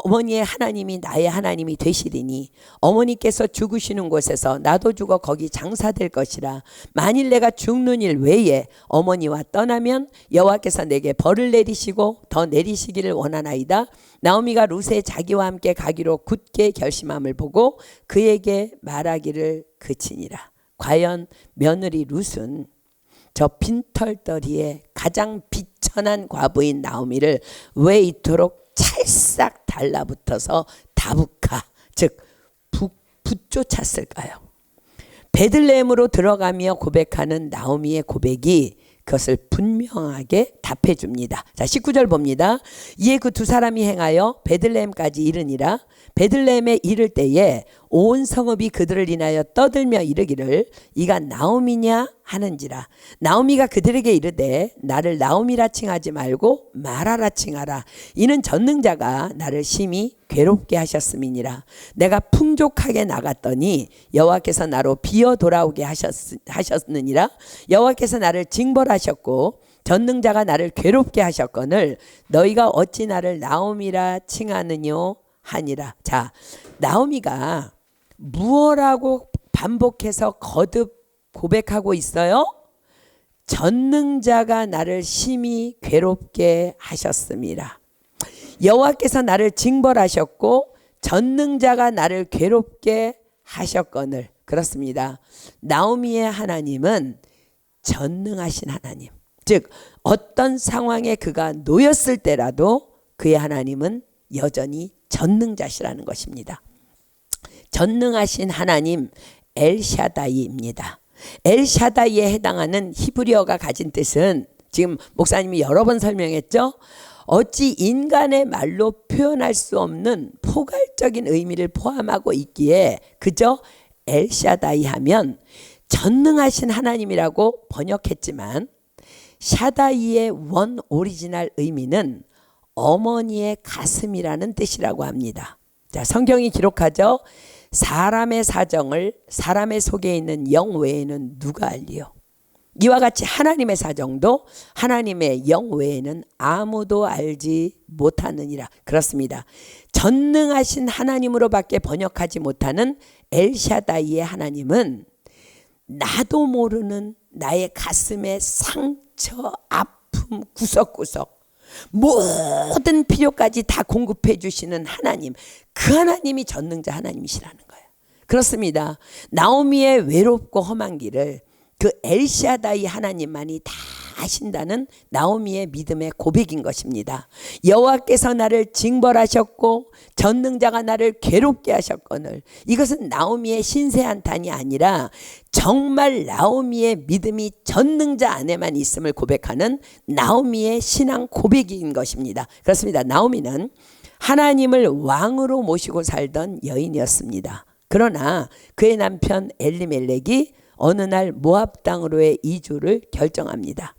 어머니의 하나님이 나의 하나님이 되시리니 어머니께서 죽으시는 곳에서 나도 죽어 거기 장사될 것이라. 만일 내가 죽는 일 외에 어머니와 떠나면 여호와께서 내게 벌을 내리시고 더 내리시기를 원하나이다. 나오미가 룻의 자기와 함께 가기로 굳게 결심함을 보고 그에게 말하기를 그치니라. 과연 며느리 룻은 저 빈털터리의 가장 비천한 과부인 나오미를 왜 이토록 찰싹 달라붙어서 다부카, 즉 붙쫓았을까요? 베들레헴으로 들어가며 고백하는 나오미의 고백이 그것을 분명하게 답해 줍니다. 자, 19절 봅니다. 이에 그 두 사람이 행하여 베들레헴까지 이르니라. 베들레헴에 이를 때에 온 성읍이 그들을 인하여 떠들며 이르기를 이가 나오미냐 하는지라. 나오미가 그들에게 이르되 나를 나오미라 칭하지 말고 마라라 칭하라. 이는 전능자가 나를 심히 괴롭게 하셨음이니라. 내가 풍족하게 나갔더니 여호와께서 나로 비어 돌아오게 하셨느니라. 여호와께서 나를 징벌하셨고 전능자가 나를 괴롭게 하셨거늘 너희가 어찌 나를 나오미라 칭하느뇨 하니라. 자, 나오미가 무엇라고 반복해서 거듭 고백하고 있어요? 전능자가 나를 심히 괴롭게 하셨습니다. 여호와께서 나를 징벌하셨고 전능자가 나를 괴롭게 하셨거늘. 그렇습니다. 나오미의 하나님은 전능하신 하나님, 즉 어떤 상황에 그가 놓였을 때라도 그의 하나님은 여전히 전능자시라는 것입니다. 전능하신 하나님 엘샤다이입니다. 엘샤다이에 해당하는 히브리어가 가진 뜻은 지금 목사님이 여러 번 설명했죠. 어찌 인간의 말로 표현할 수 없는 포괄적인 의미를 포함하고 있기에 그저 엘샤다이 하면 전능하신 하나님이라고 번역했지만 샤다이의 원 오리지널 의미는 어머니의 가슴이라는 뜻이라고 합니다. 자, 성경이 기록하죠. 사람의 사정을 사람의 속에 있는 영 외에는 누가 알리요? 이와 같이 하나님의 사정도 하나님의 영 외에는 아무도 알지 못하느니라. 그렇습니다. 전능하신 하나님으로밖에 번역하지 못하는 엘샤다이의 하나님은 나도 모르는 나의 가슴의 상처, 아픔, 구석구석 모든 필요까지 다 공급해 주시는 하나님, 그 하나님이 전능자 하나님이시라는 거예요. 그렇습니다. 나오미의 외롭고 험한 길을 그 엘샤다이 하나님만이 다 아신다는 나오미의 믿음의 고백인 것입니다. 여호와께서 나를 징벌하셨고 전능자가 나를 괴롭게 하셨거늘. 이것은 나오미의 신세한탄이 아니라 정말 나오미의 믿음이 전능자 안에만 있음을 고백하는 나오미의 신앙 고백인 것입니다. 그렇습니다. 나오미는 하나님을 왕으로 모시고 살던 여인이었습니다. 그러나 그의 남편 엘리멜렉이 어느 날 모압 땅으로의 이주를 결정합니다.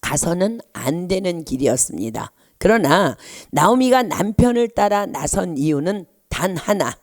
가서는 안 되는 길이었습니다. 그러나 나오미가 남편을 따라 나선 이유는 단 하나.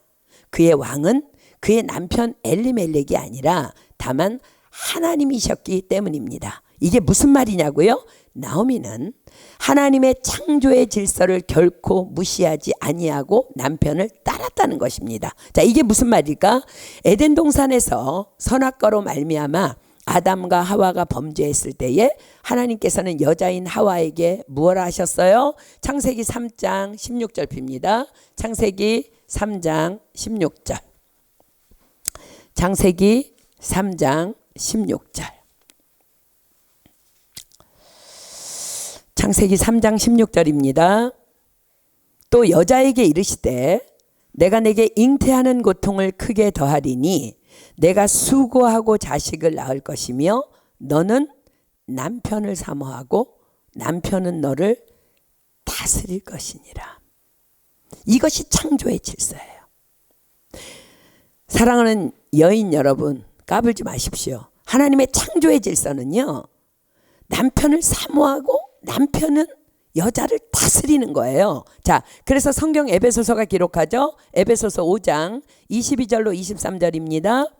그의 왕은 그의 남편 엘리멜렉이 아니라 다만 하나님이셨기 때문입니다. 이게 무슨 말이냐고요? 나오미는 하나님의 창조의 질서를 결코 무시하지 아니하고 남편을 따랐다는 것입니다. 자, 이게 무슨 말일까? 에덴 동산에서 선악과로 말미암아 아담과 하와가 범죄했을 때에 하나님께서는 여자인 하와에게 무엇을 하셨어요? 창세기 3장 16절 핍니다. 창세기 3장 16절. 창세기 3장 16절. 창세기 3장 16절입니다. 또 여자에게 이르시되 내가 내게 잉태하는 고통을 크게 더하리니 내가 수고하고 자식을 낳을 것이며 너는 남편을 사모하고 남편은 너를 다스릴 것이니라. 이것이 창조의 질서예요. 사랑하는 여인 여러분, 까불지 마십시오. 하나님의 창조의 질서는요, 남편을 사모하고 남편은 여자를 다스리는 거예요. 자, 그래서 성경 에베소서가 기록하죠. 에베소서 5장 22절로 23절입니다.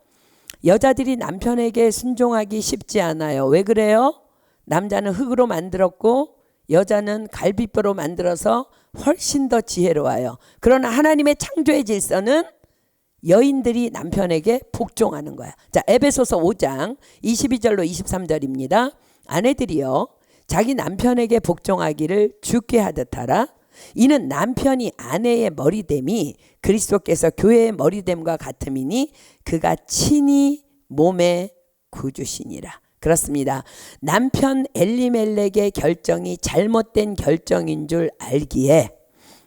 여자들이 남편에게 순종하기 쉽지 않아요. 왜 그래요? 남자는 흙으로 만들었고 여자는 갈비뼈로 만들어서 훨씬 더 지혜로워요. 그러나 하나님의 창조의 질서는 여인들이 남편에게 복종하는 거야. 자, 에베소서 5장 22절로 23절입니다. 아내들이여 자기 남편에게 복종하기를 주께 하듯 하라. 이는 남편이 아내의 머리됨이 그리스도께서 교회의 머리됨과 같음이니 그가 친히 몸의 구주시니라. 그렇습니다. 남편 엘리멜렉의 결정이 잘못된 결정인 줄 알기에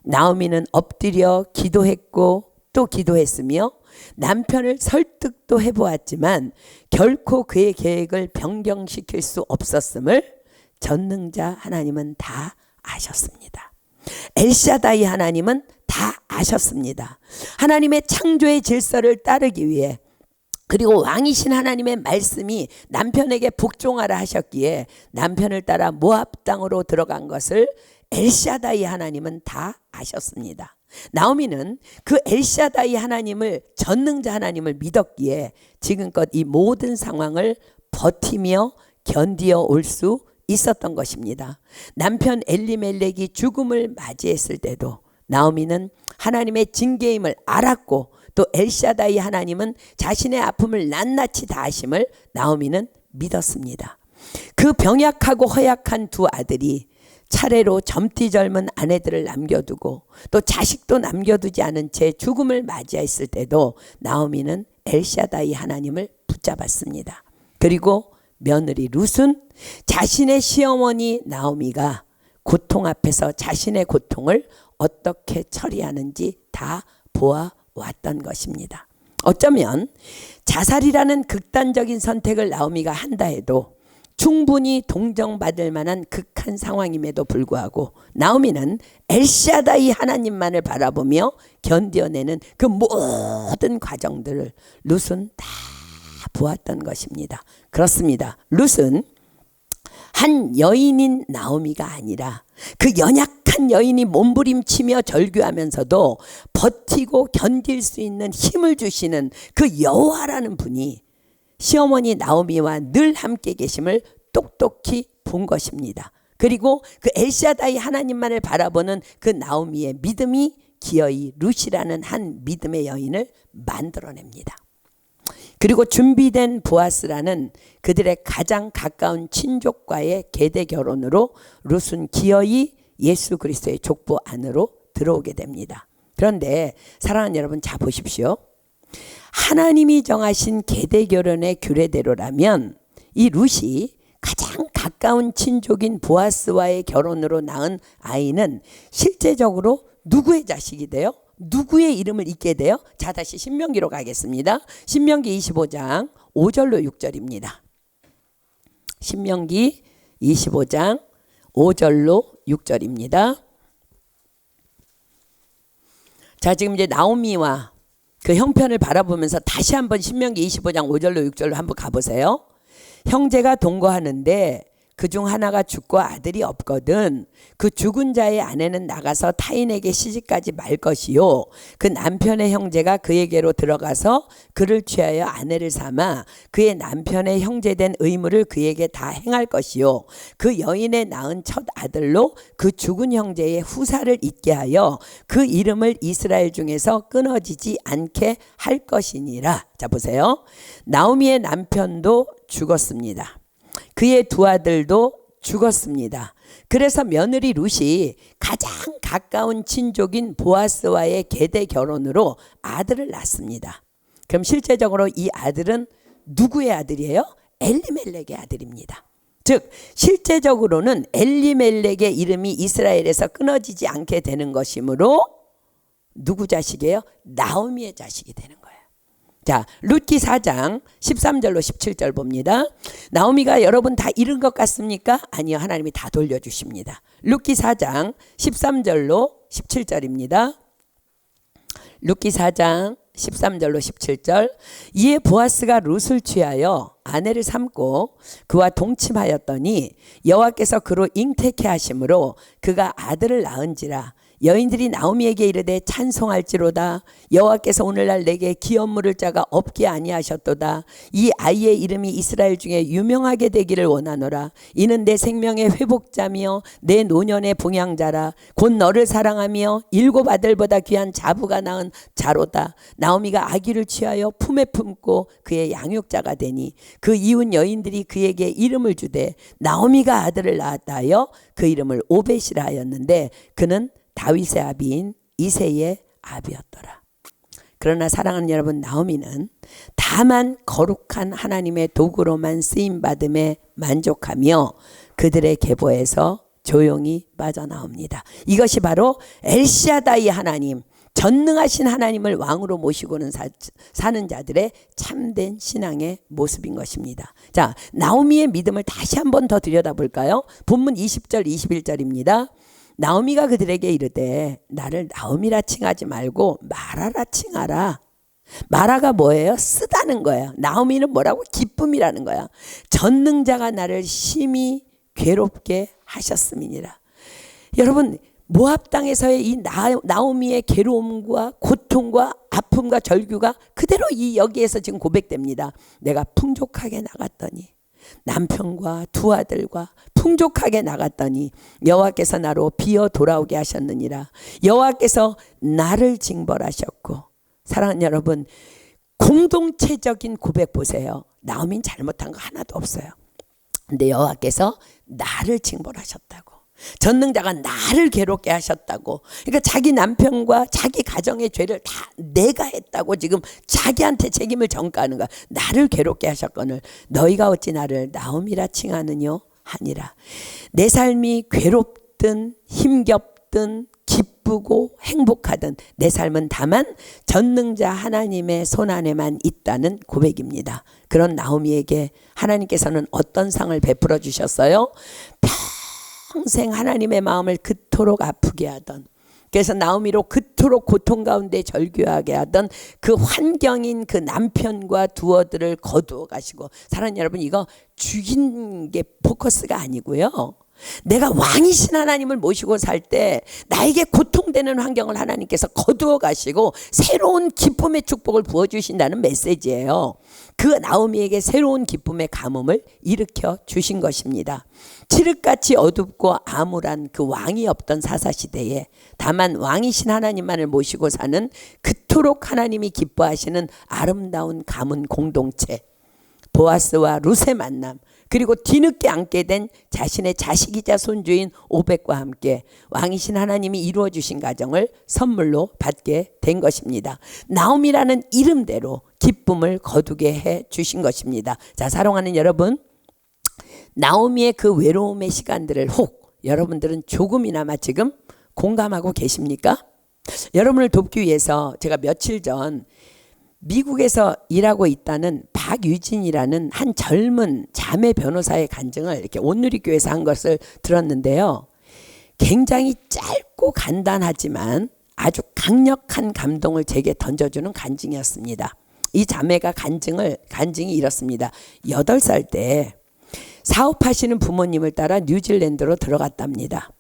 나오미는 엎드려 기도했고 또 기도했으며 남편을 설득도 해보았지만 결코 그의 계획을 변경시킬 수 없었음을 전능자 하나님은 다 아셨습니다. 엘샤다이 하나님은 다 아셨습니다. 하나님의 창조의 질서를 따르기 위해 그리고 왕이신 하나님의 말씀이 남편에게 복종하라 하셨기에 남편을 따라 모압 땅으로 들어간 것을 엘샤다이 하나님은 다 아셨습니다. 나오미는 그 엘샤다이 하나님을 전능자 하나님을 믿었기에 지금껏 이 모든 상황을 버티며 견디어 올 수 있었던 것입니다. 남편 엘리멜렉이 죽음을 맞이했을 때도 나오미는 하나님의 징계임을 알았고 또 엘샤다이 하나님은 자신의 아픔을 낱낱이 다 아심을 나오미는 믿었습니다. 그 병약하고 허약한 두 아들이 차례로 젊디 젊은 아내들을 남겨두고 또 자식도 남겨두지 않은 채 죽음을 맞이했을 때도 나오미는 엘샤다이 하나님을 붙잡았습니다. 그리고 며느리 룻은 자신의 시어머니 나오미가 고통 앞에서 자신의 고통을 어떻게 처리하는지 다 보아 왔던 것입니다. 어쩌면 자살이라는 극단적인 선택을 나오미가 한다 해도 충분히 동정받을 만한 극한 상황임에도 불구하고 나오미는 엘샤다이 하나님만을 바라보며 견뎌내는 그 모든 과정들을 룻은 다 보았던 것입니다. 그렇습니다. 룻은 한 여인인 나오미가 아니라 그 연약한 여인이 몸부림치며 절규하면서도 버티고 견딜 수 있는 힘을 주시는 그 여호와라는 분이 시어머니 나오미와 늘 함께 계심을 똑똑히 본 것입니다. 그리고 그 엘샤다이 하나님만을 바라보는 그 나오미의 믿음이 기어이 룻이라는 한 믿음의 여인을 만들어냅니다. 그리고 준비된 보아스라는 그들의 가장 가까운 친족과의 계대 결혼으로 룻은 기어이 예수 그리스도의 족보 안으로 들어오게 됩니다. 그런데 사랑하는 여러분, 자 보십시오. 하나님이 정하신 계대 결혼의 규례대로라면 이 룻이 가장 가까운 친족인 보아스와의 결혼으로 낳은 아이는 실제적으로 누구의 자식이 돼요? 누구의 이름을 잇게 돼요? 자, 다시 신명기로 가겠습니다. 신명기 25장 5절로 6절입니다. 신명기 25장 5절로 6절입니다. 자, 지금 이제 나오미와 그 형편을 바라보면서 다시 한번 신명기 25장 5절로 6절로 한번 가보세요. 형제가 동거하는데 그중 하나가 죽고 아들이 없거든 그 죽은 자의 아내는 나가서 타인에게 시집가지 말 것이요 그 남편의 형제가 그에게로 들어가서 그를 취하여 아내를 삼아 그의 남편의 형제된 의무를 그에게 다 행할 것이요 그 여인의 낳은 첫 아들로 그 죽은 형제의 후사를 잇게 하여 그 이름을 이스라엘 중에서 끊어지지 않게 할 것이니라. 자 보세요. 나오미의 남편도 죽었습니다. 그의 두 아들도 죽었습니다. 그래서 며느리 룻이 가장 가까운 친족인 보아스와의 계대 결혼으로 아들을 낳습니다. 그럼 실제적으로 이 아들은 누구의 아들이에요? 엘리멜렉의 아들입니다. 즉 실제적으로는 엘리멜렉의 이름이 이스라엘에서 끊어지지 않게 되는 것이므로 누구 자식이에요? 나오미의 자식이 되는 거예요. 자, 룻기 4장 13절로 17절 봅니다. 나오미가 여러분 다 잃은 것 같습니까? 아니요, 하나님이 다 돌려주십니다. 룻기 4장 13절로 17절입니다. 룻기 4장 13절로 17절. 이에 보아스가 룻을 취하여 아내를 삼고 그와 동침하였더니 여호와께서 그로 잉태케 하심으로 그가 아들을 낳은지라. 여인들이 나오미에게 이르되 찬송할지로다. 여호와께서 오늘날 내게 기업 물을 자가 없게 아니하셨도다. 이 아이의 이름이 이스라엘 중에 유명하게 되기를 원하노라. 이는 내 생명의 회복자며 내 노년의 봉양자라. 곧 너를 사랑하며 일곱 아들보다 귀한 자부가 낳은 자로다. 나오미가 아기를 취하여 품에 품고 그의 양육자가 되니 그 이웃 여인들이 그에게 이름을 주되 나오미가 아들을 낳았다 하여 그 이름을 오벳이라 하였는데 그는 다윗의 아비인 이새의 아비였더라. 그러나 사랑하는 여러분, 나오미는 다만 거룩한 하나님의 도구로만 쓰임받음에 만족하며 그들의 계보에서 조용히 빠져나옵니다. 이것이 바로 엘샤다이 하나님, 전능하신 하나님을 왕으로 모시고는 사는 자들의 참된 신앙의 모습인 것입니다. 자, 나오미의 믿음을 다시 한 번 더 들여다볼까요? 본문 20절 21절입니다. 나오미가 그들에게 이르되 나를 나오미라 칭하지 말고 마라라 칭하라. 마라가 뭐예요? 쓰다는 거예요. 나오미는 뭐라고? 기쁨이라는 거야. 전능자가 나를 심히 괴롭게 하셨음이니라. 여러분, 모압 땅에서의 이 나오미의 괴로움과 고통과 아픔과 절규가 그대로 이 여기에서 지금 고백됩니다. 내가 풍족하게 나갔더니 남편과 두 아들과 풍족하게 나갔더니 여호와께서 나로 비어 돌아오게 하셨느니라. 여호와께서 나를 징벌하셨고. 사랑하는 여러분, 공동체적인 고백 보세요. 나오미는 잘못한 거 하나도 없어요. 근데 여호와께서 나를 징벌하셨다고. 전능자가 나를 괴롭게 하셨다고. 그러니까 자기 남편과 자기 가정의 죄를 다 내가 했다고 지금 자기한테 책임을 전가하는 거야. 나를 괴롭게 하셨거늘 너희가 어찌 나를 나오미라 칭하느뇨 하니라. 내 삶이 괴롭든 힘겹든 기쁘고 행복하던 내 삶은 다만 전능자 하나님의 손안에만 있다는 고백입니다. 그런 나오미에게 하나님께서는 어떤 상을 베풀어 주셨어요? 평생 하나님의 마음을 그토록 아프게 하던, 그래서 나오미로 그토록 고통 가운데 절규하게 하던 그 환경인 그 남편과 두 아들을 거두어 가시고, 사랑하는 여러분, 이거 죽인 게 포커스가 아니고요. 내가 왕이신 하나님을 모시고 살 때 나에게 고통되는 환경을 하나님께서 거두어 가시고 새로운 기쁨의 축복을 부어주신다는 메시지예요. 그 나오미에게 새로운 기쁨의 가뭄을 일으켜 주신 것입니다. 칠흑같이 어둡고 암울한 그 왕이 없던 사사시대에 다만 왕이신 하나님만을 모시고 사는 그토록 하나님이 기뻐하시는 아름다운 가문 공동체, 보아스와 룻의 만남, 그리고 뒤늦게 안게 된 자신의 자식이자 손주인 오벳과 함께 왕이신 하나님이 이루어 주신 가정을 선물로 받게 된 것입니다. 나오미라는 이름대로 기쁨을 거두게 해 주신 것입니다. 자, 사랑하는 여러분, 나오미의 그 외로움의 시간들을 혹 여러분들은 조금이나마 지금 공감하고 계십니까? 여러분을 돕기 위해서 제가 며칠 전 미국에서 일하고 있다는 박유진이라는 한 젊은 자매 변호사의 간증을 이렇게 온누리교회에서 한 것을 들었는데요. 굉장히 짧고 간단하지만 아주 강력한 감동을 제게 던져주는 간증이었습니다. 이 자매가 간증이 이렇습니다. 8살 때 사업하시는 부모님을 따라 뉴질랜드로 들어갔답니다.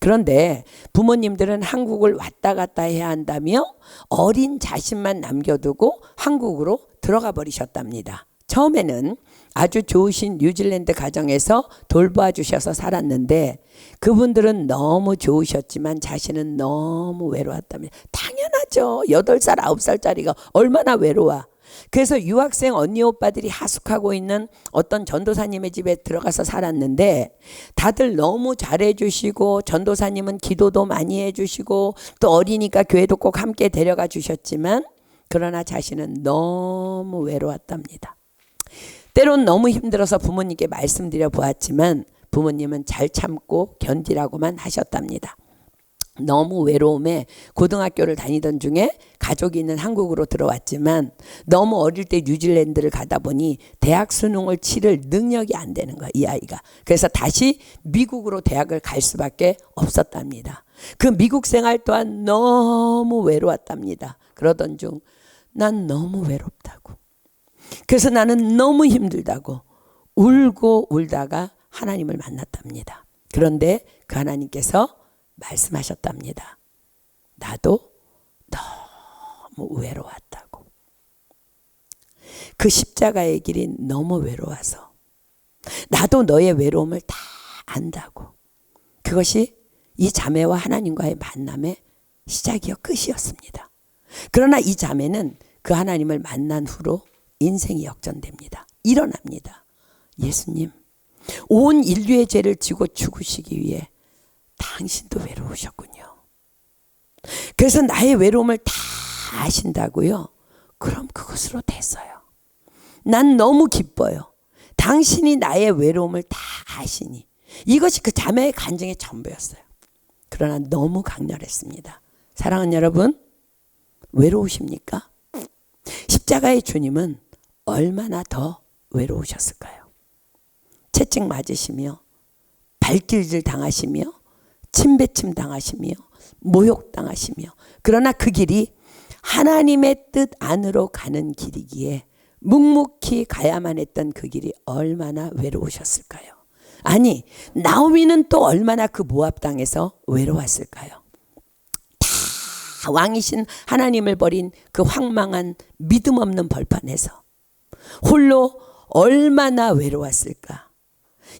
그런데 부모님들은 한국을 왔다 갔다 해야 한다며 어린 자신만 남겨두고 한국으로 들어가 버리셨답니다. 처음에는 아주 좋으신 뉴질랜드 가정에서 돌봐 주셔서 살았는데 그분들은 너무 좋으셨지만 자신은 너무 외로웠답니다. 당연하죠. 8살, 9살짜리가 얼마나 외로워. 그래서 유학생 언니 오빠들이 하숙하고 있는 어떤 전도사님의 집에 들어가서 살았는데 다들 너무 잘해주시고 전도사님은 기도도 많이 해주시고 또 어리니까 교회도 꼭 함께 데려가 주셨지만 그러나 자신은 너무 외로웠답니다. 때론 너무 힘들어서 부모님께 말씀드려 보았지만 부모님은 잘 참고 견디라고만 하셨답니다. 너무 외로움에 고등학교를 다니던 중에 가족이 있는 한국으로 들어왔지만 너무 어릴 때 뉴질랜드를 가다 보니 대학 수능을 치를 능력이 안 되는 거야, 이 아이가. 그래서 다시 미국으로 대학을 갈 수밖에 없었답니다. 그 미국 생활 또한 너무 외로웠답니다. 그러던 중 난 너무 외롭다고, 그래서 나는 너무 힘들다고 울고 울다가 하나님을 만났답니다. 그런데 그 하나님께서 말씀하셨답니다. 나도 너무 외로웠다고. 그 십자가의 길이 너무 외로워서 나도 너의 외로움을 다 안다고. 그것이 이 자매와 하나님과의 만남의 시작이요 끝이었습니다. 그러나 이 자매는 그 하나님을 만난 후로 인생이 역전됩니다. 일어납니다. 예수님, 온 인류의 죄를 지고 죽으시기 위해 당신도 외로우셨군요. 그래서 나의 외로움을 다 아신다고요? 그럼 그것으로 됐어요. 난 너무 기뻐요. 당신이 나의 외로움을 다 아시니. 이것이 그 자매의 간증의 전부였어요. 그러나 너무 강렬했습니다. 사랑하는 여러분, 외로우십니까? 십자가의 주님은 얼마나 더 외로우셨을까요? 채찍 맞으시며 발길질 당하시며 침배침 당하시며 모욕당하시며, 그러나 그 길이 하나님의 뜻 안으로 가는 길이기에 묵묵히 가야만 했던 그 길이 얼마나 외로우셨을까요? 아니, 나오미는 또 얼마나 그 모압 땅에서 외로웠을까요? 다 왕이신 하나님을 버린 그 황망한 믿음 없는 벌판에서 홀로 얼마나 외로웠을까?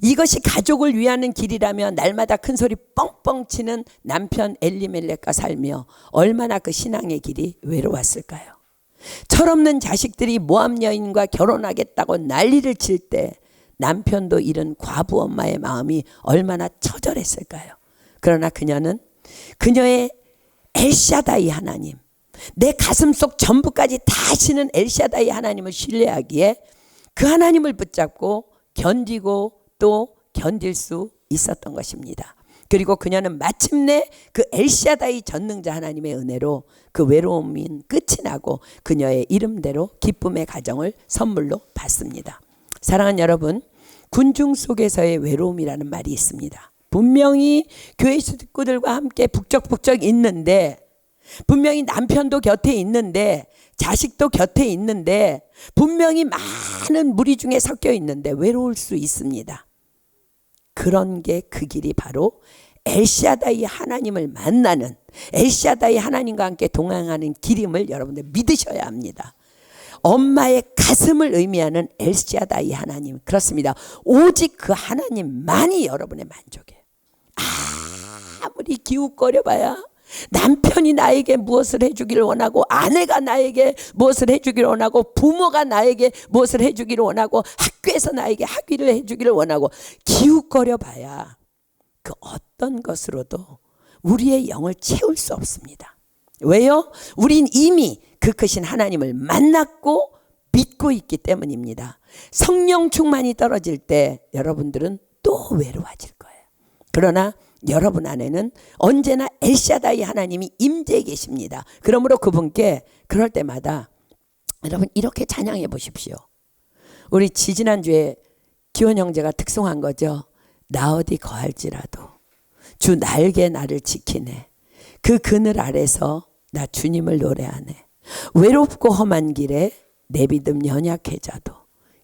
이것이 가족을 위하는 길이라며 날마다 큰 소리 뻥뻥 치는 남편 엘리멜렉과 살며 얼마나 그 신앙의 길이 외로웠을까요? 철없는 자식들이 모압 여인과 결혼하겠다고 난리를 칠 때 남편도 잃은 과부 엄마의 마음이 얼마나 처절했을까요? 그러나 그녀는 그녀의 엘샤다이 하나님, 내 가슴속 전부까지 다 아시는 엘샤다이 하나님을 신뢰하기에 그 하나님을 붙잡고 견디고 또 견딜 수 있었던 것입니다. 그리고 그녀는 마침내 그 엘샤다이 전능자 하나님의 은혜로 그 외로움인 끝이 나고 그녀의 이름대로 기쁨의 가정을 선물로 받습니다. 사랑하는 여러분, 군중 속에서의 외로움이라는 말이 있습니다. 분명히 교회 식구들과 함께 북적북적 있는데, 분명히 남편도 곁에 있는데, 자식도 곁에 있는데, 분명히 많은 무리 중에 섞여 있는데 외로울 수 있습니다. 그런 게 그 길이 바로 엘샤다이 하나님을 만나는, 엘샤다이 하나님과 함께 동행하는 길임을 여러분들 믿으셔야 합니다. 엄마의 가슴을 의미하는 엘샤다이 하나님, 그렇습니다. 오직 그 하나님만이 여러분의 만족이에요. 아무리 기웃거려봐야 남편이 나에게 무엇을 해주기를 원하고, 아내가 나에게 무엇을 해주기를 원하고, 부모가 나에게 무엇을 해주기를 원하고, 학교에서 나에게 학위를 해주기를 원하고, 기웃거려봐야 그 어떤 것으로도 우리의 영을 채울 수 없습니다. 왜요? 우린 이미 그 크신 하나님을 만났고 믿고 있기 때문입니다. 성령 충만이 떨어질 때 여러분들은 또 외로워질 거예요. 그러나 여러분 안에는 언제나 엘샤다이 하나님이 임재해 계십니다. 그러므로 그분께 그럴 때마다 여러분 이렇게 찬양해 보십시오. 우리 지지난주에 기원 형제가 특송한 거죠. 나 어디 거할지라도 주 날개 나를 지키네. 그 그늘 아래서 나 주님을 노래하네. 외롭고 험한 길에 내 믿음 연약해져도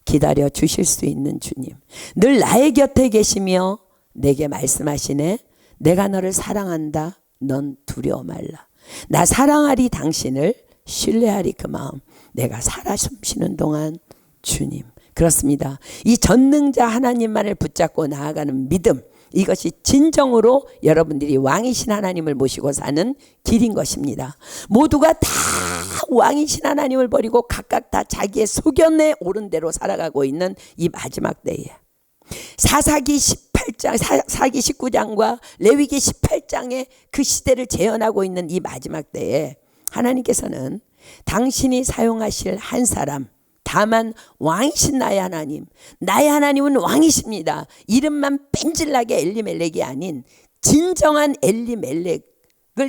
기다려 주실 수 있는 주님, 늘 나의 곁에 계시며 내게 말씀하시네. 내가 너를 사랑한다. 넌 두려워 말라. 나 사랑하리 당신을, 신뢰하리 그 마음. 내가 살아 숨쉬는 동안 주님. 그렇습니다. 이 전능자 하나님만을 붙잡고 나아가는 믿음, 이것이 진정으로 여러분들이 왕이신 하나님을 모시고 사는 길인 것입니다. 모두가 다 왕이신 하나님을 버리고 각각 다 자기의 소견에 오른 대로 살아가고 있는 이 마지막 때에 사사기 19장과 레위기 18장의 그 시대를 재현하고 있는 이 마지막 때에 하나님께서는 당신이 사용하실 한 사람, 다만 왕이신 나의 하나님, 나의 하나님은 왕이십니다. 이름만 뺀질나게 엘리멜렉이 아닌 진정한 엘리멜렉을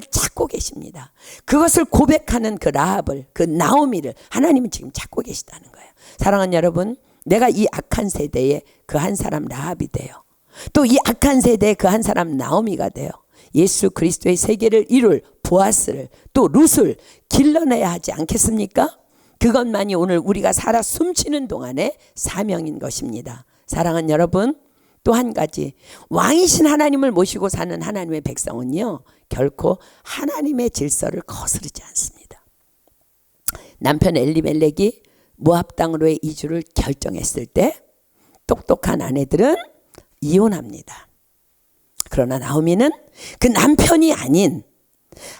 찾고 계십니다. 그것을 고백하는 그 라합을, 그 나오미를 하나님은 지금 찾고 계시다는 거예요. 사랑하는 여러분, 내가 이 악한 세대에 그 한 사람 라합이 돼요. 또 이 악한 세대에 그 한 사람 나오미가 돼요. 예수 그리스도의 세계를 이룰 보아스를, 또 룻을 길러내야 하지 않겠습니까? 그것만이 오늘 우리가 살아 숨쉬는 동안의 사명인 것입니다. 사랑하는 여러분, 또 한 가지, 왕이신 하나님을 모시고 사는 하나님의 백성은요, 결코 하나님의 질서를 거스르지 않습니다. 남편 엘리멜렉이 모압 땅으로의 이주를 결정했을 때 똑똑한 아내들은 이혼합니다. 그러나 나오미는 그 남편이 아닌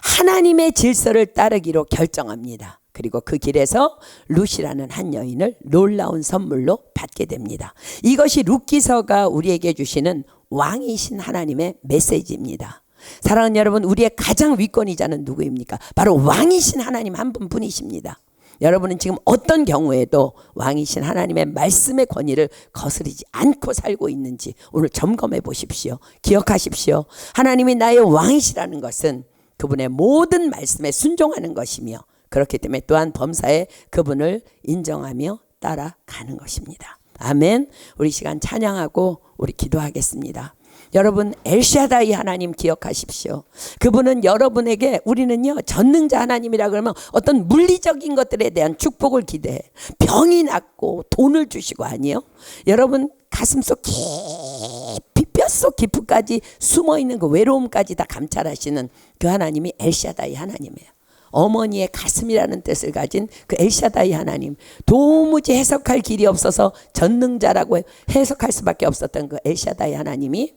하나님의 질서를 따르기로 결정합니다. 그리고 그 길에서 룻이라는 한 여인을 놀라운 선물로 받게 됩니다. 이것이 룻기서가 우리에게 주시는 왕이신 하나님의 메시지입니다. 사랑하는 여러분, 우리의 가장 위권이자는 누구입니까? 바로 왕이신 하나님 한 분뿐이십니다. 여러분은 지금 어떤 경우에도 왕이신 하나님의 말씀의 권위를 거스르지 않고 살고 있는지 오늘 점검해 보십시오. 기억하십시오. 하나님이 나의 왕이시라는 것은 그분의 모든 말씀에 순종하는 것이며, 그렇기 때문에 또한 범사에 그분을 인정하며 따라가는 것입니다. 아멘. 우리 시간 찬양하고 우리 기도하겠습니다. 여러분, 엘샤다이 하나님 기억하십시오. 그분은 여러분에게, 우리는요 전능자 하나님이라 그러면 어떤 물리적인 것들에 대한 축복을 기대해. 병이 낫고 돈을 주시고 아니요. 여러분 가슴속 깊이 뼛속 깊이까지 숨어있는 그 외로움까지 다 감찰하시는 그 하나님이 엘샤다이 하나님이에요. 어머니의 가슴이라는 뜻을 가진 그 엘샤다이 하나님, 도무지 해석할 길이 없어서 전능자라고 해석할 수밖에 없었던 그 엘샤다이 하나님이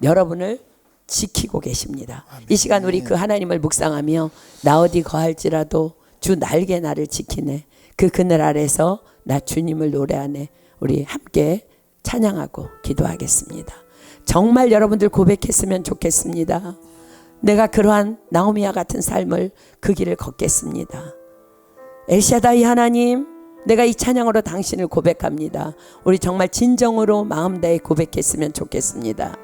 여러분을 지키고 계십니다. 아멘. 이 시간 우리 그 하나님을 묵상하며 나 어디 거할지라도 주 날개 나를 지키네. 그 그늘 아래서 나 주님을 노래하네. 우리 함께 찬양하고 기도하겠습니다. 정말 여러분들 고백했으면 좋겠습니다. 내가 그러한 나오미와 같은 삶을 그 길을 걷겠습니다. 엘샤다이 하나님, 내가 이 찬양으로 당신을 고백합니다. 우리 정말 진정으로 마음 다해 고백했으면 좋겠습니다.